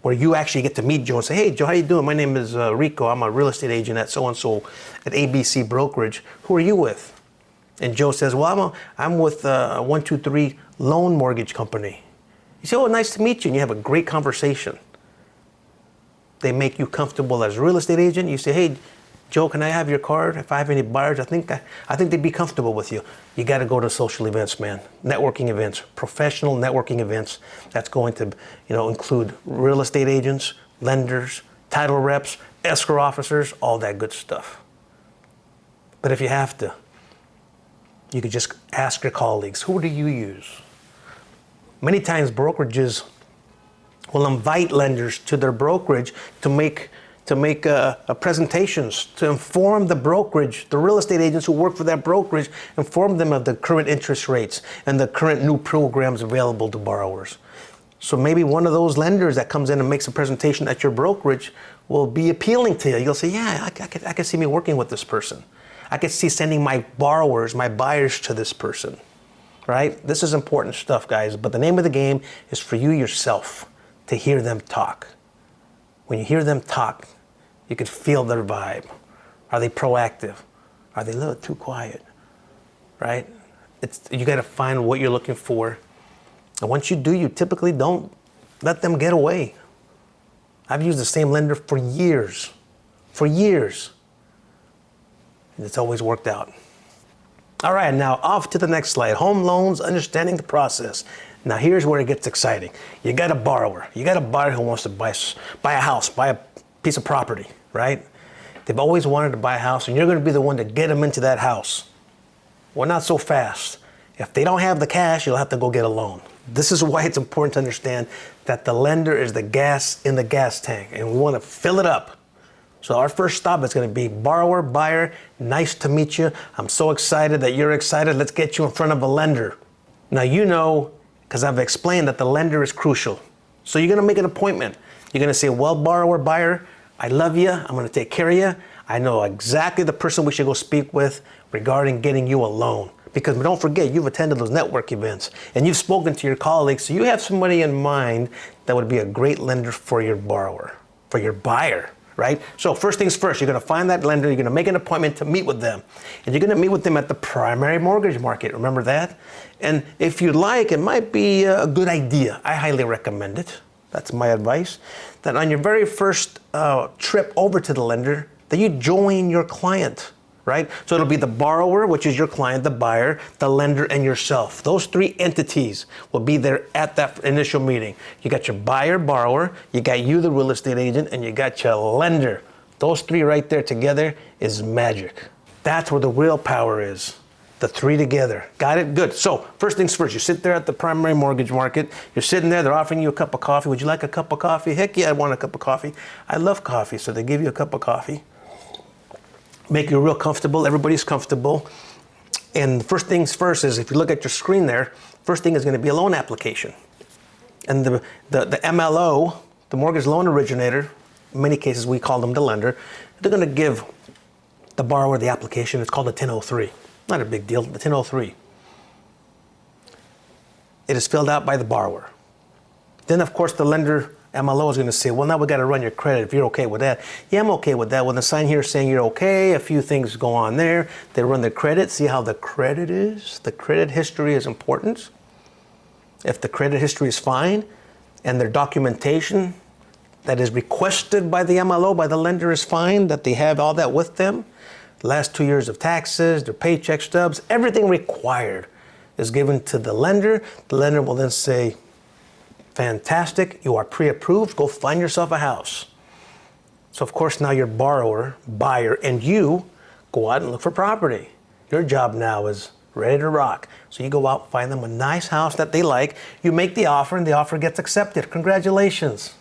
Where you actually get to meet Joe and say, hey, Joe, how you doing? My name is Rico. I'm a real estate agent at so-and-so at ABC Brokerage. Who are you with? And Joe says, well, I'm with 123 Loan Mortgage Company. You say, oh, nice to meet you. And you have a great conversation. They make you comfortable as a real estate agent. You say, hey, Joe, can I have your card? If I have any buyers, I think they'd be comfortable with you. You got to go to social events, man. Networking events, professional networking events. That's going to, include real estate agents, lenders, title reps, escrow officers, all that good stuff. But if you have to, you could just ask your colleagues, who do you use? Many times brokerages will invite lenders to their brokerage to make presentations, to inform the brokerage, the real estate agents who work for that brokerage, inform them of the current interest rates and the current new programs available to borrowers. So maybe one of those lenders that comes in and makes a presentation at your brokerage will be appealing to you. You'll say, yeah, I can see me working with this person. I can see sending my borrowers, my buyers to this person, right? This is important stuff, guys. But the name of the game is for you yourself to hear them talk. When you hear them talk, you can feel their vibe. Are they proactive? Are they a little too quiet? Right? You got to find what you're looking for. And once you do, you typically don't let them get away. I've used the same lender for years. And it's always worked out. All right, now off to the next slide. Home loans, understanding the process. Now here's where it gets exciting. You got a borrower. You got a buyer who wants to buy a house, buy a piece of property, right? They've always wanted to buy a house, and you're going to be the one to get them into that house. Well, not so fast. If they don't have the cash, you'll have to go get a loan. This is why it's important to understand that the lender is the gas in the gas tank, and we want to fill it up. So our first stop is going to be borrower, buyer. Nice to meet you. I'm so excited that you're excited. Let's get you in front of a lender. Now, because I've explained that the lender is crucial. So you're going to make an appointment. You're going to say, well, borrower, buyer, I love you. I'm going to take care of you. I know exactly the person we should go speak with regarding getting you a loan. Because don't forget, you've attended those network events and you've spoken to your colleagues. So you have somebody in mind that would be a great lender for your borrower, for your buyer, right? So first things first, you're going to find that lender. You're going to make an appointment to meet with them. And you're going to meet with them at the primary mortgage market. Remember that? And if you'd like, it might be a good idea. I highly recommend it. That's my advice. That on your very first trip over to the lender, that you join your client, right? So it'll be the borrower, which is your client, the buyer, the lender, and yourself. Those three entities will be there at that initial meeting. You got your buyer, borrower, you got you, the real estate agent, and you got your lender. Those three right there together is magic. That's where the real power is. The three together. Got it? Good. So first things first, you sit there at the primary mortgage market. You're sitting there. They're offering you a cup of coffee. Would you like a cup of coffee? Heck yeah, I want a cup of coffee. I love coffee. So they give you a cup of coffee. Make you real comfortable. Everybody's comfortable. And the first things first is if you look at your screen there, first thing is going to be a loan application. And the MLO, the mortgage loan originator, in many cases we call them the lender, they're going to give the borrower the application. It's called a 1003. Not a big deal, the 1003. It is filled out by the borrower. Then, of course, the lender MLO is going to say, well, now we got to run your credit if you're okay with that. Yeah, I'm okay with that. Well, the sign here is saying you're okay. A few things go on there. They run their credit. See how the credit is? The credit history is important. If the credit history is fine and their documentation that is requested by the MLO, by the lender is fine, that they have all that with them, last 2 years of taxes, their paycheck stubs, everything required is given to the lender. The lender will then say, fantastic, you are pre-approved, go find yourself a house. So of course now your borrower, buyer, and you go out and look for property. Your job now is ready to rock. So you go out, find them a nice house that they like, you make the offer and the offer gets accepted. Congratulations.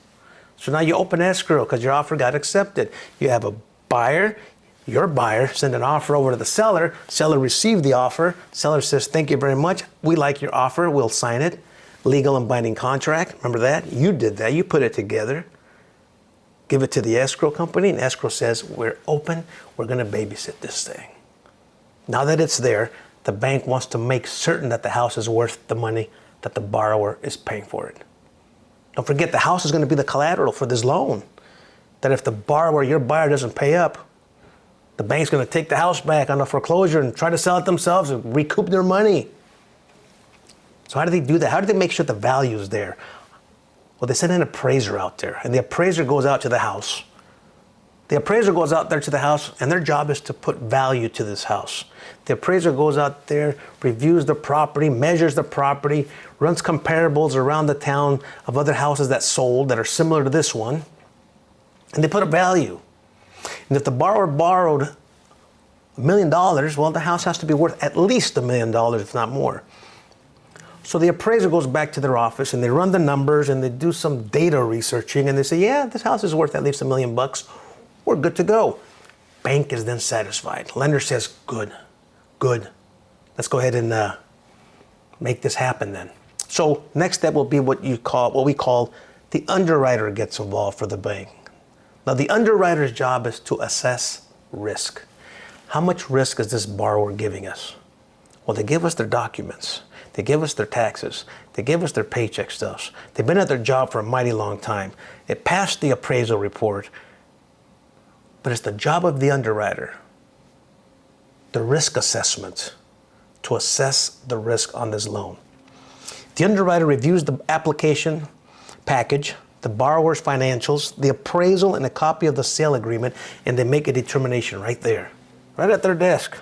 So now you open escrow because your offer got accepted. You have a buyer, your buyer send an offer over to the seller. Seller received the offer. Seller says, thank you very much. We like your offer. We'll sign it. legal and binding contract. Remember that? You did that. You put it together. Give it to the escrow company, and escrow says, we're open. We're going to babysit this thing. Now that it's there, the bank wants to make certain that the house is worth the money that the borrower is paying for it. Don't forget, the house is going to be the collateral for this loan. That if the borrower, your buyer, doesn't pay up, the bank's going to take the house back on a foreclosure and try to sell it themselves and recoup their money. So how do they do that? How do they make sure the value is there? Well, they send an appraiser out there, and the appraiser goes out to the house. The appraiser goes out there to the house, and their job is to put value to this house. The appraiser goes out there, reviews the property, measures the property, runs comparables around the town of other houses that sold that are similar to this one, and they put a value. And if the borrower borrowed $1 million, well, the house has to be worth at least $1 million, if not more. So the appraiser goes back to their office and they run the numbers and they do some data researching and they say, yeah, this house is worth at least $1 million. We're good to go. Bank is then satisfied. Lender says, good. Let's go ahead and make this happen then. So next step will be what we call the underwriter gets involved for the bank. Now the underwriter's job is to assess risk. How much risk is this borrower giving us? Well, they give us their documents. They give us their taxes. They give us their paycheck stubs. They've been at their job for a mighty long time. It passed the appraisal report. But it's the job of the underwriter, the risk assessment, to assess the risk on this loan. The underwriter reviews the application package, the borrower's financials, the appraisal, and a copy of the sale agreement, and they make a determination right there, right at their desk.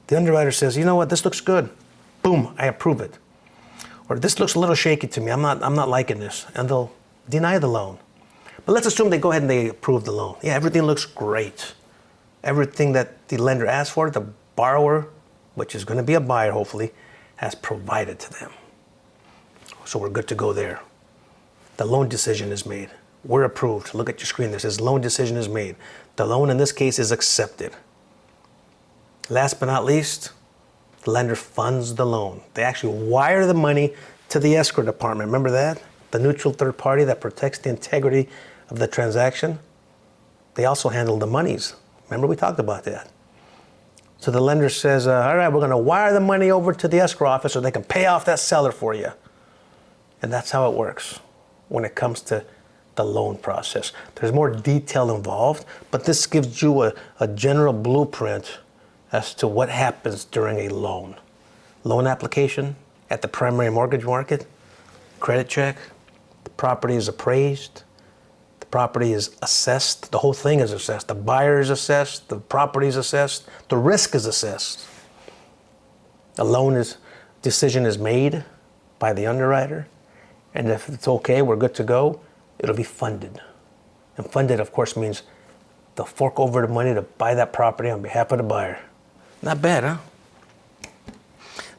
The underwriter says, you know what, this looks good. Boom, I approve it. Or this looks a little shaky to me, I'm not liking this. And they'll deny the loan. But let's assume they go ahead and they approve the loan. Yeah, everything looks great. Everything that the lender asked for, the borrower, which is going to be a buyer hopefully, has provided to them. So we're good to go there. The loan decision is made. We're approved. Look at your screen. There says loan decision is made. The loan in this case is accepted. Last but not least, the lender funds the loan. They actually wire the money to the escrow department. Remember that? The neutral third party that protects the integrity of the transaction. They also handle the monies. Remember we talked about that. So the lender says, all right, we're going to wire the money over to the escrow office so they can pay off that seller for you. And that's how it works when it comes to the loan process. There's more detail involved, but this gives you a general blueprint as to what happens during a loan. Loan application at the primary mortgage market, credit check, the property is appraised, the property is assessed, the whole thing is assessed. The buyer is assessed, the property is assessed, the risk is assessed. The loan decision is made by the underwriter, and if it's okay, we're good to go, it'll be funded. And funded, of course, means they'll fork over the money to buy that property on behalf of the buyer. Not bad, huh?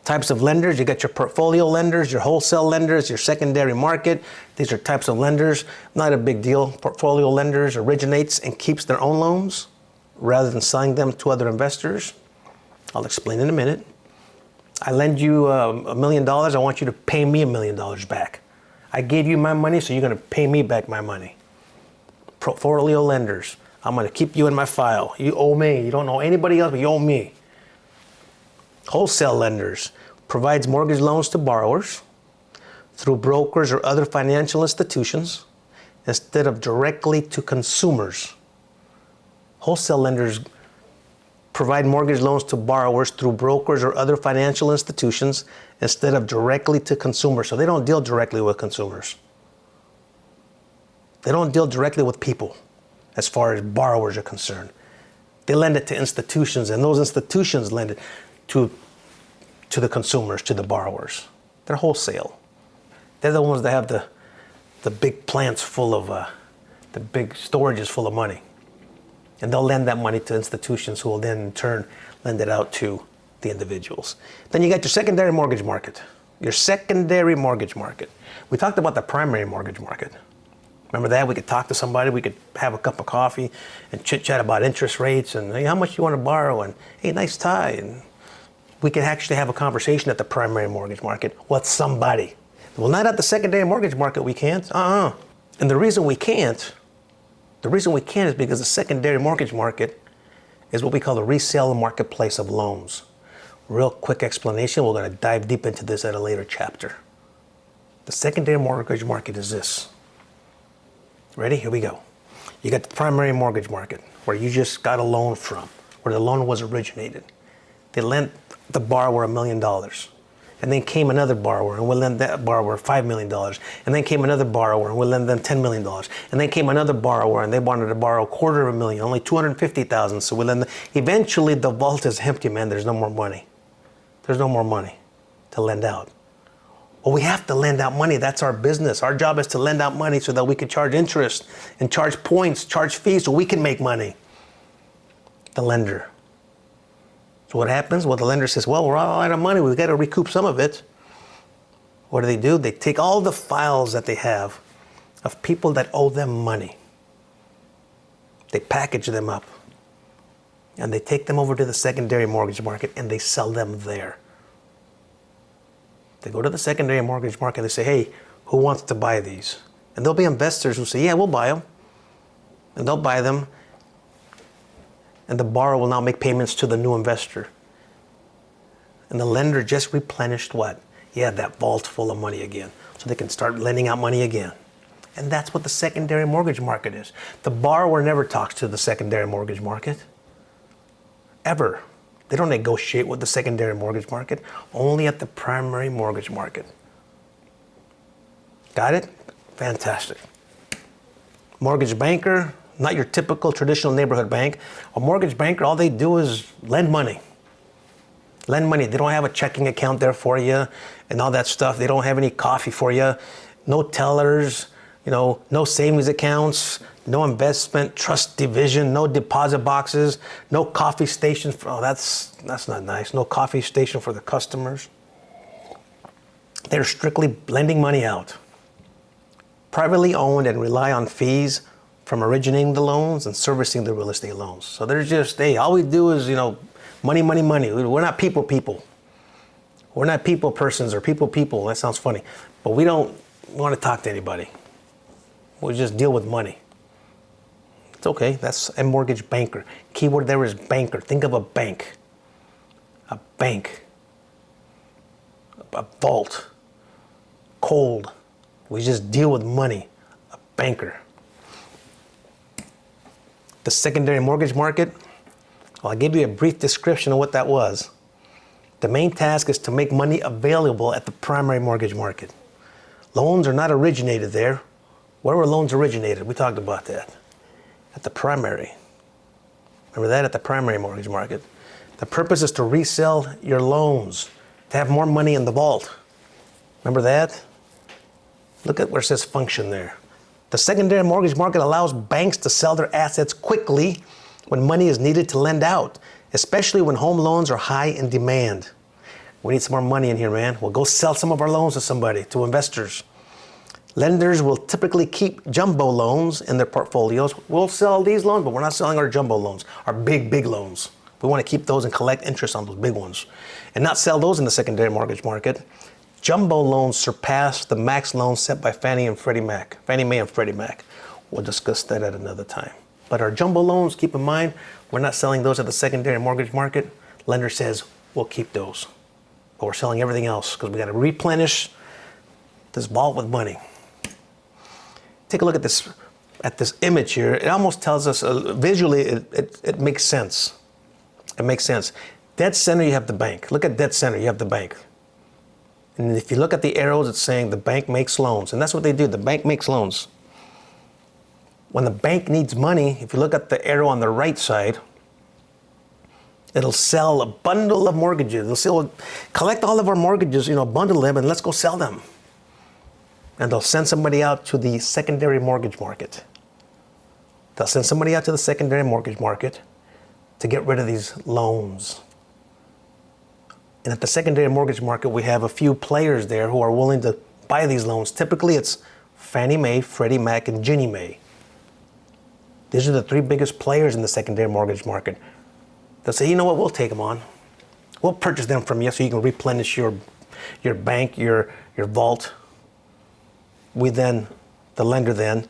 Types of lenders, you got your portfolio lenders, your wholesale lenders, your secondary market. These are types of lenders. Not a big deal. Portfolio lenders originates and keeps their own loans rather than selling them to other investors. I'll explain in a minute. I lend you $1 million. I want you to pay me $1 million back. I gave you my money, so you're going to pay me back my money. Portfolio lenders. I'm going to keep you in my file. You owe me. You don't owe anybody else, but you owe me. Wholesale lenders provides mortgage loans to borrowers through brokers or other financial institutions instead of directly to consumers. Wholesale lenders provide mortgage loans to borrowers through brokers or other financial institutions instead of directly to consumers. So they don't deal directly with consumers. They don't deal directly with people as far as borrowers are concerned. They lend it to institutions, and those institutions lend it to the consumers, to the borrowers. They're wholesale. They're the ones that have the big plants full of, the big storages full of money. And they'll lend that money to institutions who will then in turn lend it out to the individuals. Then you got your secondary mortgage market. Your secondary mortgage market. We talked about the primary mortgage market. Remember that? We could talk to somebody, we could have a cup of coffee and chit chat about interest rates and hey, how much you want to borrow and hey, nice tie. And we could actually have a conversation at the primary mortgage market with somebody. Well, not at the secondary mortgage market, we can't. And the reason we can't is because the secondary mortgage market is what we call the resale marketplace of loans. Real quick explanation. We're going to dive deep into this at a later chapter. The secondary mortgage market is this. Ready? Here we go. You got the primary mortgage market, where you just got a loan from, where the loan was originated. They lent the borrower $1 million. And then came another borrower, and we'll lend that borrower $5 million. And then came another borrower, and we'll lend them $10 million. And then came another borrower, and they wanted to borrow $250,000, only $250,000. So we'll lend them. Eventually, the vault is empty, man. There's no more money. There's no more money to lend out. Well, we have to lend out money. That's our business. Our job is to lend out money so that we can charge interest and charge points, charge fees, so we can make money. The lender. So what happens? Well, the lender says, well, we're all out of money. We've got to recoup some of it. What do? They take all the files that they have of people that owe them money. They package them up. And they take them over to the secondary mortgage market and they sell them there. They go to the secondary mortgage market and they say, hey, who wants to buy these? And there'll be investors who say, yeah, we'll buy them. And they'll buy them. And the borrower will now make payments to the new investor. And the lender just replenished what? Yeah, that vault full of money again. So they can start lending out money again. And that's what the secondary mortgage market is. The borrower never talks to the secondary mortgage market. Ever. They don't negotiate with the secondary mortgage market, only at the primary mortgage market. Got it? Fantastic. Mortgage banker, not your typical traditional neighborhood bank. A mortgage banker, all they do is lend money. Lend money. They don't have a checking account there for you and all that stuff. They don't have any coffee for you. No tellers, no savings accounts, no investment trust division, no deposit boxes, no coffee stations. That's not nice. No coffee station for the customers. They're strictly lending money out. Privately owned and rely on fees from originating the loans and servicing the real estate loans. So they're just, all we do is, money, money, money. We're not people. We're not people persons or people. That sounds funny. But we don't want to talk to anybody. We just deal with money. It's okay. That's a mortgage banker. Keyword there is banker. Think of a bank. A bank. A vault. Cold. We just deal with money. A banker. The secondary mortgage market, well, I'll give you a brief description of what that was. The main task is to make money available at the primary mortgage market. Loans are not originated there. Where were loans originated? We talked about that. At the primary. Remember that? At the primary mortgage market. The purpose is to resell your loans, to have more money in the vault. Remember that? Look at where it says function there. The secondary mortgage market allows banks to sell their assets quickly when money is needed to lend out, especially when home loans are high in demand. We need some more money in here, man. We'll go sell some of our loans to somebody, to investors. Lenders will typically keep jumbo loans in their portfolios. We'll sell these loans, but we're not selling our jumbo loans, our big loans. We want to keep those and collect interest on those big ones and not sell those in the secondary mortgage market. Jumbo loans surpass the max loans set by Fannie Mae and Freddie Mac. We'll discuss that at another time. But our jumbo loans, keep in mind, we're not selling those at the secondary mortgage market. Lender says, we'll keep those. But we're selling everything else because we got to replenish this vault with money. Take a look at this image here. It almost tells us, visually, it makes sense. It makes sense. Dead center, you have the bank. Look at dead center, you have the bank. And if you look at the arrows, it's saying the bank makes loans. And that's what they do. The bank makes loans. When the bank needs money, if you look at the arrow on the right side, it'll sell a bundle of mortgages. Collect all of our mortgages, bundle them, and let's go sell them. And they'll send somebody out to the secondary mortgage market. They'll send somebody out to the secondary mortgage market to get rid of these loans. And at the secondary mortgage market, we have a few players there who are willing to buy these loans. Typically, it's Fannie Mae, Freddie Mac, and Ginnie Mae. These are the three biggest players in the secondary mortgage market. They'll say, you know what, we'll take them on. We'll purchase them from you so you can replenish your bank, your vault. the lender then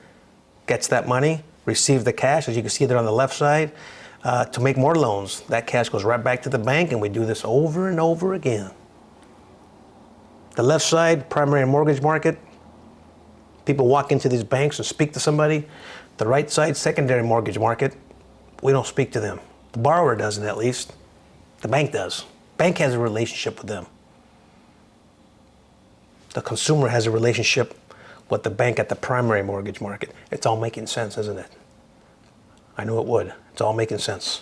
gets that money, receives the cash, as you can see there on the left side, to make more loans. That cash goes right back to the bank, and we do this over and over again. The left side, primary mortgage market, people walk into these banks and speak to somebody. The right side, secondary mortgage market, we don't speak to them. The borrower doesn't, at least. The bank does. Bank has a relationship with them. The consumer has a relationship with the bank at the primary mortgage market. It's all making sense, isn't it? I knew it would. It's all making sense.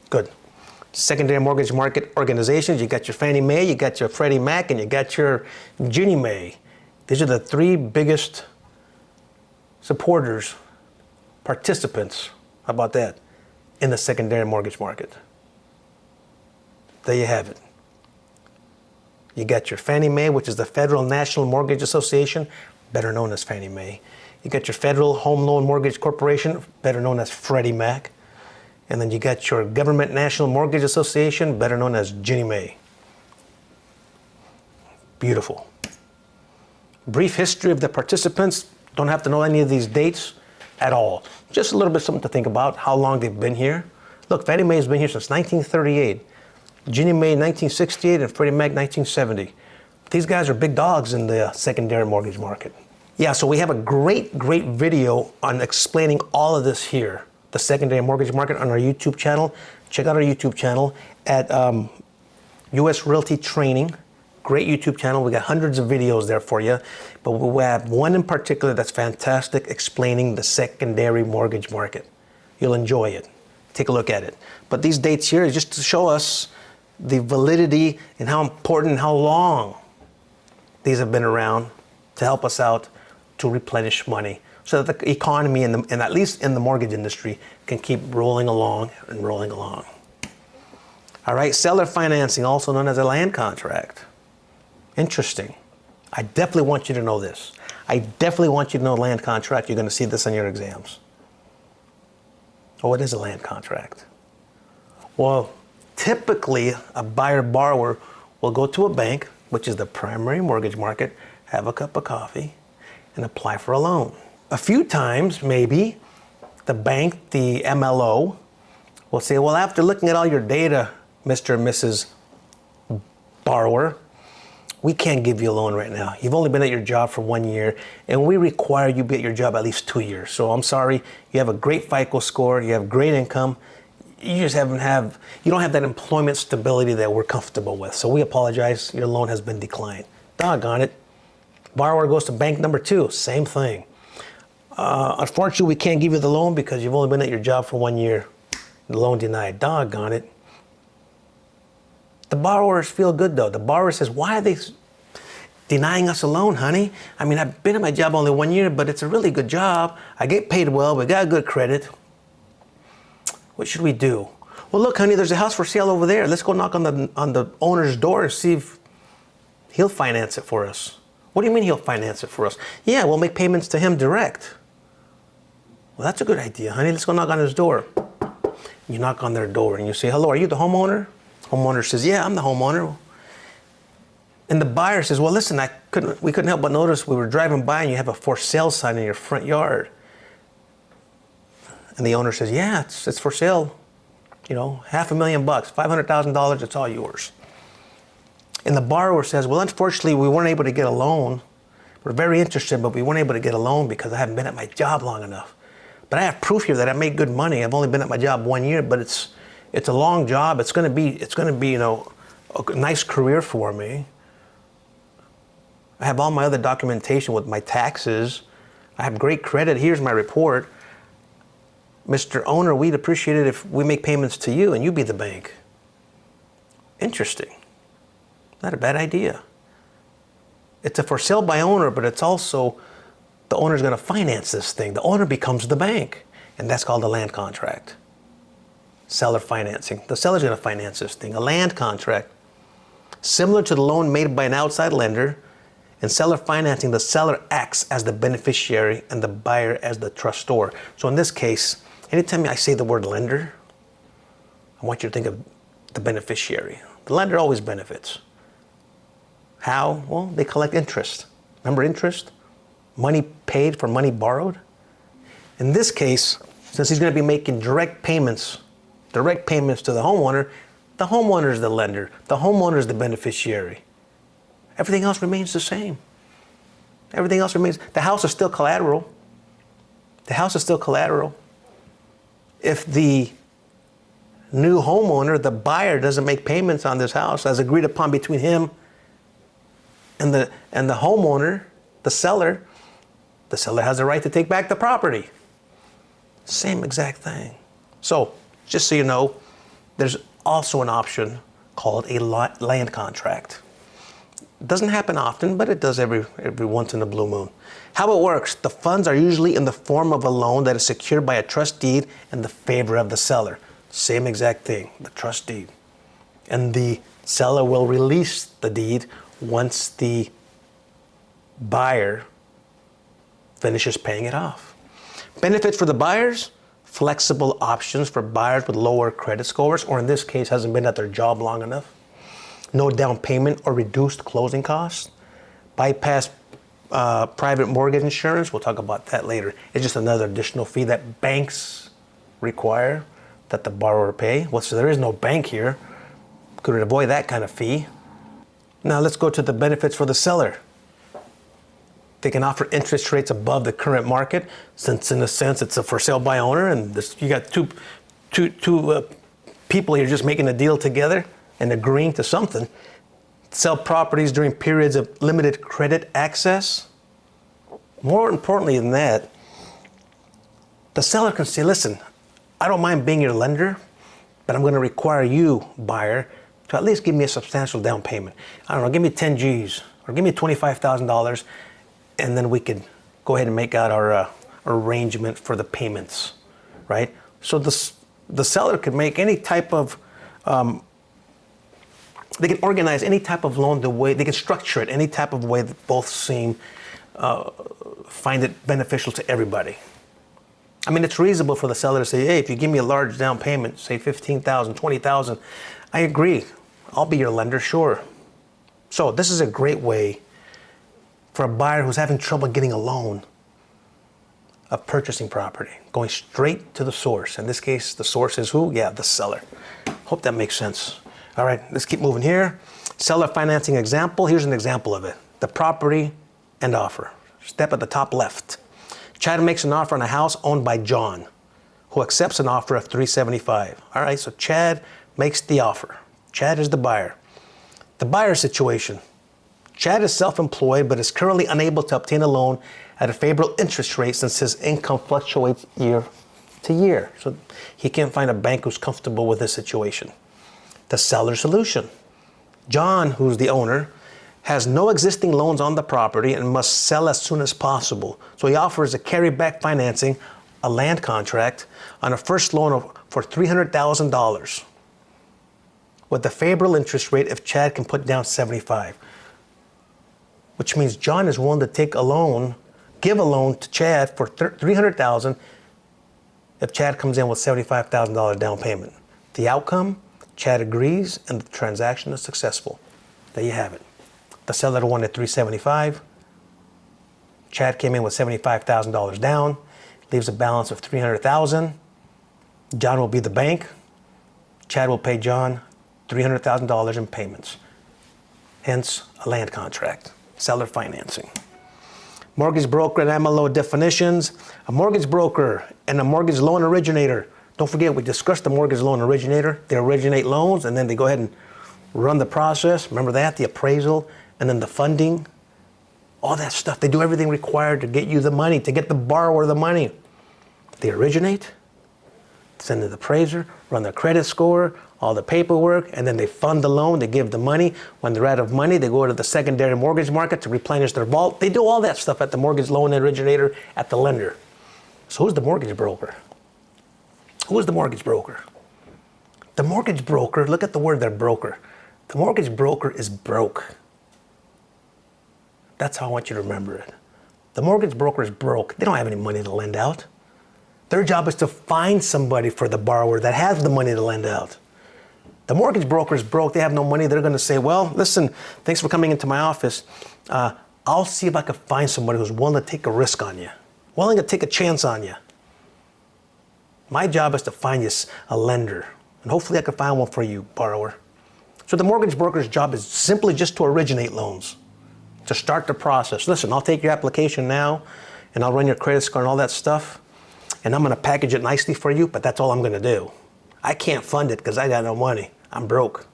Good. Secondary mortgage market organizations, you got your Fannie Mae, you got your Freddie Mac, and you got your Ginnie Mae. These are the three biggest supporters, participants, how about that, in the secondary mortgage market. There you have it. You got your Fannie Mae, which is the Federal National Mortgage Association, better known as Fannie Mae. You got your Federal Home Loan Mortgage Corporation, better known as Freddie Mac. And then you got your Government National Mortgage Association, better known as Ginnie Mae. Beautiful. Brief history of the participants. Don't have to know any of these dates at all. Just a little bit something to think about, how long they've been here. Look, Fannie Mae has been here since 1938. Ginnie Mae 1968 and Freddie Mac 1970. These guys are big dogs in the secondary mortgage market. Yeah, so we have a great video on explaining all of this here, the secondary mortgage market, on our YouTube channel. Check out our YouTube channel at US Realty Training. Great YouTube channel. We got hundreds of videos there for you, but we have one in particular that's fantastic, explaining the secondary mortgage market. You'll enjoy it. Take a look at it. But these dates here is just to show us the validity and how important and how long these have been around to help us out to replenish money so that the economy and at least in the mortgage industry can keep rolling along and rolling along. All right, seller financing, also known as a land contract. Interesting. I definitely want you to know this. I definitely want you to know land contract. You're going to see this on your exams. Oh, what is a land contract? Well, typically a buyer-borrower will go to a bank, which is the primary mortgage market, have a cup of coffee, and apply for a loan. A few times, maybe, the bank, the MLO, will say, well, after looking at all your data, Mr. and Mrs. Borrower, we can't give you a loan right now. You've only been at your job for 1 year, and we require you be at your job at least 2 years. So I'm sorry, you have a great FICO score, you have great income, you just you don't have that employment stability that we're comfortable with. So we apologize, your loan has been declined. Doggone it. Borrower goes to bank number 2, same thing. Unfortunately, we can't give you the loan because you've only been at your job for 1 year. The loan denied. Doggone it. The borrowers feel good though. The borrower says, why are they denying us a loan, honey? I mean, I've been at my job only 1 year, but it's a really good job. I get paid well, we got good credit. What should we do? Well, look, honey, there's a house for sale over there. Let's go knock on the owner's door and see if he'll finance it for us. What do you mean he'll finance it for us? Yeah, we'll make payments to him direct. Well, that's a good idea, honey. Let's go knock on his door. You knock on their door and you say, hello, are you the homeowner? Homeowner says, yeah, I'm the homeowner. And the buyer says, well, listen, we couldn't help but notice we were driving by and you have a for sale sign in your front yard. And the owner says, yeah, it's for sale. You know, $500,000, $500,000, it's all yours. And the borrower says, well, unfortunately, we weren't able to get a loan. We're very interested, but we weren't able to get a loan because I haven't been at my job long enough. But I have proof here that I made good money. I've only been at my job 1 year, but it's a long job. It's going to be, you know, a nice career for me. I have all my other documentation with my taxes. I have great credit. Here's my report. Mr. Owner, we'd appreciate it if we make payments to you and you be the bank. Interesting. Not a bad idea. It's a for sale by owner, but it's also the owner's going to finance this thing. The owner becomes the bank, and that's called a land contract. Seller financing. The seller's going to finance this thing. A land contract, similar to the loan made by an outside lender. In seller financing, the seller acts as the beneficiary and the buyer as the trustor. So in this case, anytime I say the word lender, I want you to think of the beneficiary. The lender always benefits. How? Well, they collect interest. Remember interest? Money paid for money borrowed? In this case, since he's going to be making direct payments to the homeowner is the lender, the homeowner is the beneficiary. Everything else remains the same. Everything else remains. The house is still collateral. The house is still collateral. If the new homeowner, the buyer, doesn't make payments on this house as agreed upon between him and the homeowner, the seller has the right to take back the property. Same exact thing. So, just so you know, there's also an option called a land contract. It doesn't happen often, but it does every once in a blue moon. How it works, the funds are usually in the form of a loan that is secured by a trust deed in the favor of the seller. Same exact thing, the trust deed. And the seller will release the deed once the buyer finishes paying it off. Benefits for the buyers, flexible options for buyers with lower credit scores, or in this case, hasn't been at their job long enough. No down payment or reduced closing costs. Bypass private mortgage insurance. We'll talk about that later. It's just another additional fee that banks require that the borrower pay. Well, so there is no bank here. Could avoid that kind of fee. Now let's go to the benefits for the seller. They can offer interest rates above the current market, since in a sense it's a for sale by owner, and you got two people here just making a deal together and agreeing to something. Sell properties during periods of limited credit access. More importantly than that, the seller can say, listen, I don't mind being your lender, but I'm going to require you, buyer, to at least give me a substantial down payment. I don't know, give me 10 G's or give me $25,000, and then we could go ahead and make out our arrangement for the payments, right? So the seller could make any type of, they can organize any type of loan the way, they can structure it any type of way that both find it beneficial to everybody. I mean, it's reasonable for the seller to say, hey, if you give me a large down payment, say $15,000, $20,000, I agree. I'll be your lender, sure. So this is a great way for a buyer who's having trouble getting a loan of purchasing property, going straight to the source. In this case, the source is who? Yeah, the seller. Hope that makes sense. All right, let's keep moving here. Seller financing example. Here's an example of it. The property and offer. Step at the top left. Chad makes an offer on a house owned by John, who accepts an offer of $375,000. All right, so Chad makes the offer. Chad is the buyer. The buyer situation. Chad is self-employed, but is currently unable to obtain a loan at a favorable interest rate since his income fluctuates year to year. So he can't find a bank who's comfortable with this situation. The seller solution. John, who's the owner, has no existing loans on the property and must sell as soon as possible. So he offers a carryback financing, a land contract, on a first loan for $300,000 with a favorable interest rate if Chad can put down $75,000. Which means John is willing to take a loan, give a loan to Chad for $300,000 if Chad comes in with $75,000 down payment. The outcome, Chad agrees and the transaction is successful. There you have it. The seller wanted $375,000. Chad came in with $75,000 down, leaves a balance of $300,000. John will be the bank. Chad will pay John $300,000 in payments. Hence, a land contract. Seller financing. Mortgage broker and MLO definitions. A mortgage broker and a mortgage loan originator. Don't forget, we discussed the mortgage loan originator. They originate loans and then they go ahead and run the process. Remember that? The appraisal and then the funding. All that stuff. They do everything required to get you the money, to get the borrower the money. They originate, send to the appraiser, run their credit score, all the paperwork, and then they fund the loan, they give the money. When they're out of money, they go to the secondary mortgage market to replenish their vault. They do all that stuff at the mortgage loan originator, at the lender. So who's the mortgage broker? Who is the mortgage broker? The mortgage broker, look at the word there, broker. The mortgage broker is broke. That's how I want you to remember it. The mortgage broker is broke. They don't have any money to lend out. Their job is to find somebody for the borrower that has the money to lend out. The mortgage broker is broke. They have no money. They're going to say, well, listen, thanks for coming into my office. I'll see if I can find somebody who's willing to take a risk on you, willing to take a chance on you. My job is to find you a lender, and hopefully I can find one for you, borrower. So the mortgage broker's job is simply just to originate loans, to start the process. Listen, I'll take your application now, and I'll run your credit score and all that stuff, and I'm going to package it nicely for you, but that's all I'm going to do. I can't fund it because I got no money. I'm broke.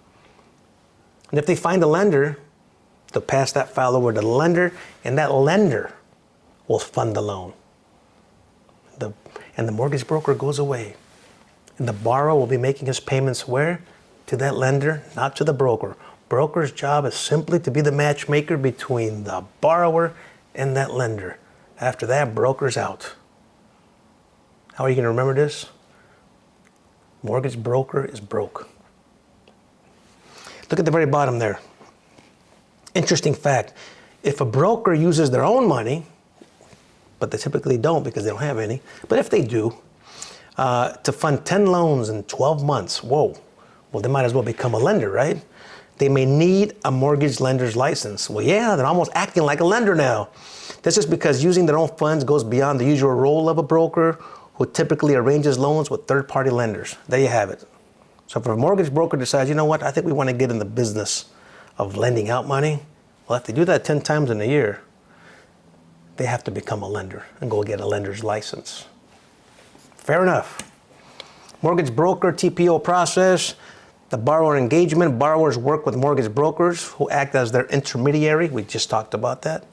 And if they find a lender, they'll pass that file over to the lender, and that lender will fund the loan. And the mortgage broker goes away. And the borrower will be making his payments where? To that lender, not to the broker. Broker's job is simply to be the matchmaker between the borrower and that lender. After that, broker's out. How are you going to remember this? Mortgage broker is broke. Look at the very bottom there. Interesting fact. If a broker uses their own money, but they typically don't because they don't have any, but if they do, to fund 10 loans in 12 months, whoa, well, they might as well become a lender, right? They may need a mortgage lender's license. Well, yeah, they're almost acting like a lender now. This is because using their own funds goes beyond the usual role of a broker who typically arranges loans with third-party lenders. There you have it. So if a mortgage broker decides, you know what, I think we want to get in the business of lending out money, well, if they do that 10 times in a year, they have to become a lender and go get a lender's license. Fair enough. Mortgage broker, TPO process, the borrower engagement. Borrowers work with mortgage brokers who act as their intermediary. We just talked about that.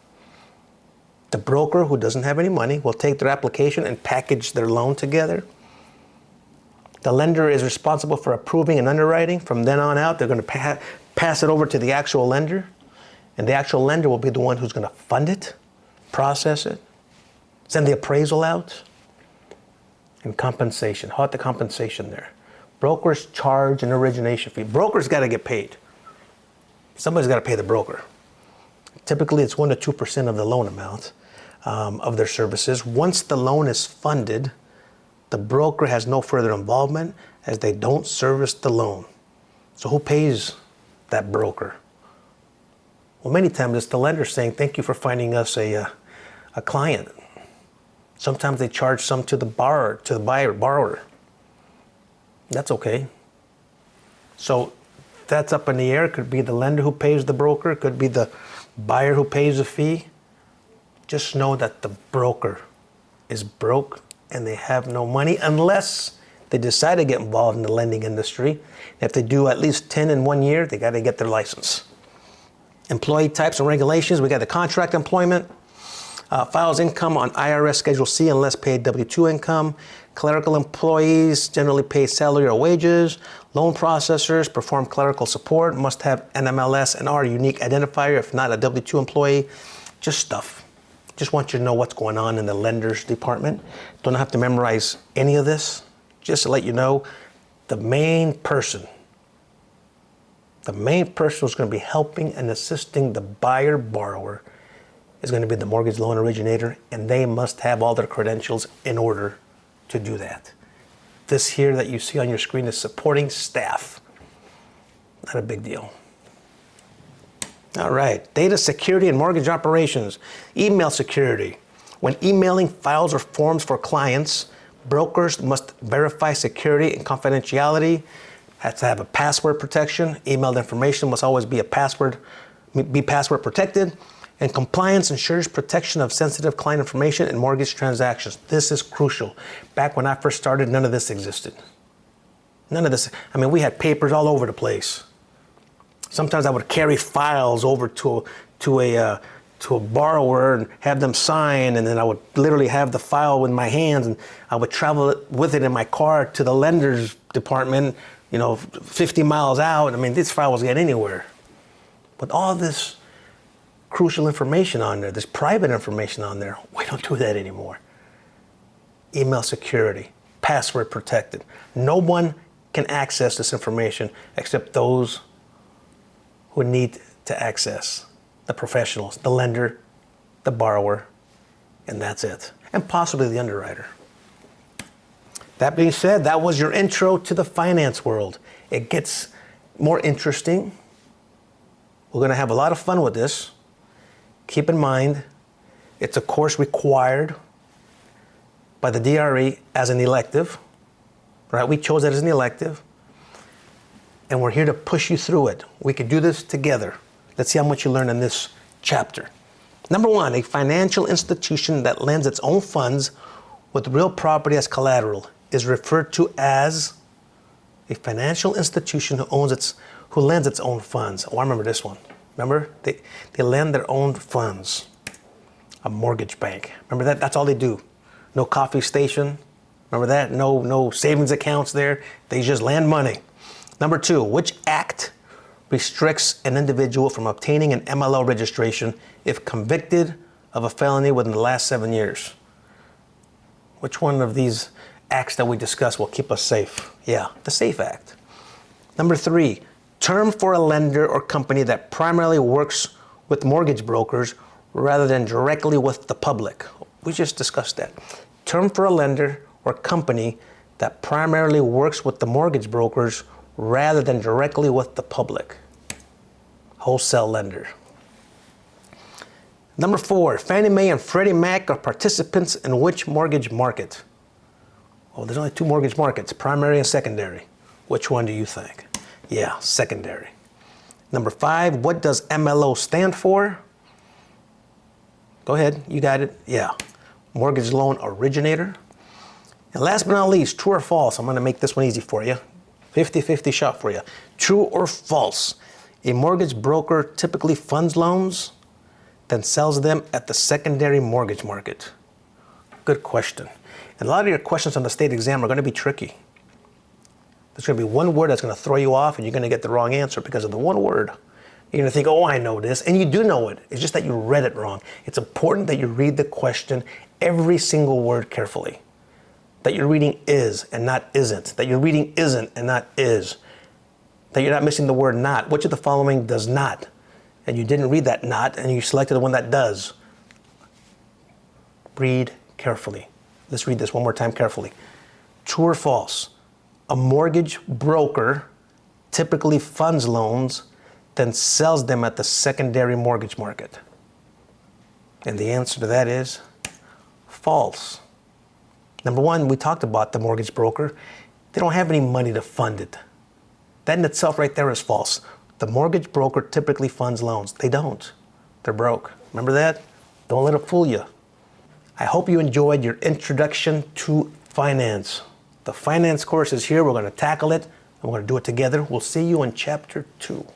The broker who doesn't have any money will take their application and package their loan together. The lender is responsible for approving and underwriting. From then on out, they're going to pass it over to the actual lender. And the actual lender will be the one who's going to fund it, process it, send the appraisal out, and compensation. How about the compensation there? Brokers charge an origination fee. Brokers got to get paid. Somebody's got to pay the broker. Typically, it's 1% to 2% of the loan amount of their services. Once the loan is funded, the broker has no further involvement as they don't service the loan. So who pays that broker? Well, many times it's the lender saying, thank you for finding us a client. Sometimes they charge some to the borrower. That's okay. So that's up in the air. It could be the lender who pays the broker. It could be the buyer who pays the fee. Just know that the broker is broke and they have no money unless they decide to get involved in the lending industry. If they do at least 10 in 1 year, they got to get their license. Employee types and regulations. We got the contract employment. Files income on IRS Schedule C unless paid W-2 income. Clerical employees generally pay salary or wages. Loan processors perform clerical support, must have NMLS and R unique identifier if not a W-2 employee. Just stuff. Just want you to know what's going on in the lender's department. Don't have to memorize any of this. Just to let you know, the main person who's going to be helping and assisting the buyer-borrower is going to be the mortgage loan originator, and they must have all their credentials in order to do that. This here that you see on your screen is supporting staff. Not a big deal. All right, data security and mortgage operations. Email security. When emailing files or forms for clients, brokers must verify security and confidentiality. Has to have a password protection. Emailed information must always be password protected. And compliance ensures protection of sensitive client information in mortgage transactions. This is crucial. Back when I first started, none of this existed. None of this. I mean, we had papers all over the place. Sometimes I would carry files over to a borrower and have them sign, and then I would literally have the file in my hands, and I would travel with it in my car to the lender's department, 50 miles out. I mean, this file was getting anywhere. But all this crucial information on there, this private information on there, we don't do that anymore. Email security, password protected. No one can access this information except those who need to access. The professionals, the lender, the borrower, and that's it. And possibly the underwriter. That being said, that was your intro to the finance world. It gets more interesting. We're going to have a lot of fun with this. Keep in mind, it's a course required by the DRE as an elective, right? We chose it as an elective, and we're here to push you through it. We could do this together. Let's see how much you learn in this chapter. Number one, a financial institution that lends its own funds with real property as collateral is referred to as a financial institution who lends its own funds. Oh, I remember this one. Remember? They lend their own funds. A mortgage bank. Remember that? That's all they do. No coffee station. Remember that? No savings accounts there. They just lend money. Number two, which act restricts an individual from obtaining an MLO registration if convicted of a felony within the last 7 years? Which one of these acts that we discuss will keep us safe? Yeah, the SAFE Act. Number three, term for a lender or company that primarily works with mortgage brokers rather than directly with the public. We just discussed that. Term for a lender or company that primarily works with the mortgage brokers rather than directly with the public. Wholesale lender. Number four, Fannie Mae and Freddie Mac are participants in which mortgage market? Oh, there's only two mortgage markets, primary and secondary. Which one do you think? Yeah, secondary. Number five, what does MLO stand for? Go ahead, you got it. Yeah, mortgage loan originator. And last but not least, true or false? I'm going to make this one easy for you. 50-50 shot for you. True or false? A mortgage broker typically funds loans, then sells them at the secondary mortgage market. Good question. And a lot of your questions on the state exam are going to be tricky. There's going to be one word that's going to throw you off, and you're going to get the wrong answer because of the one word. You're going to think, oh, I know this. And you do know it. It's just that you read it wrong. It's important that you read the question, every single word carefully. That you're reading is and not isn't. That you're reading isn't and not is. That you're not missing the word not. Which of the following does not? And you didn't read that not, and you selected the one that does. Read carefully. Let's read this one more time carefully. True or false? A mortgage broker typically funds loans, then sells them at the secondary mortgage market. And the answer to that is false. Number one, we talked about the mortgage broker. They don't have any money to fund it. That in itself right there is false. The mortgage broker typically funds loans. They don't. They're broke. Remember that? Don't let it fool you. I hope you enjoyed your introduction to finance. The finance course is here. We're going to tackle it, and we're going to do it together. We'll see you in chapter 2.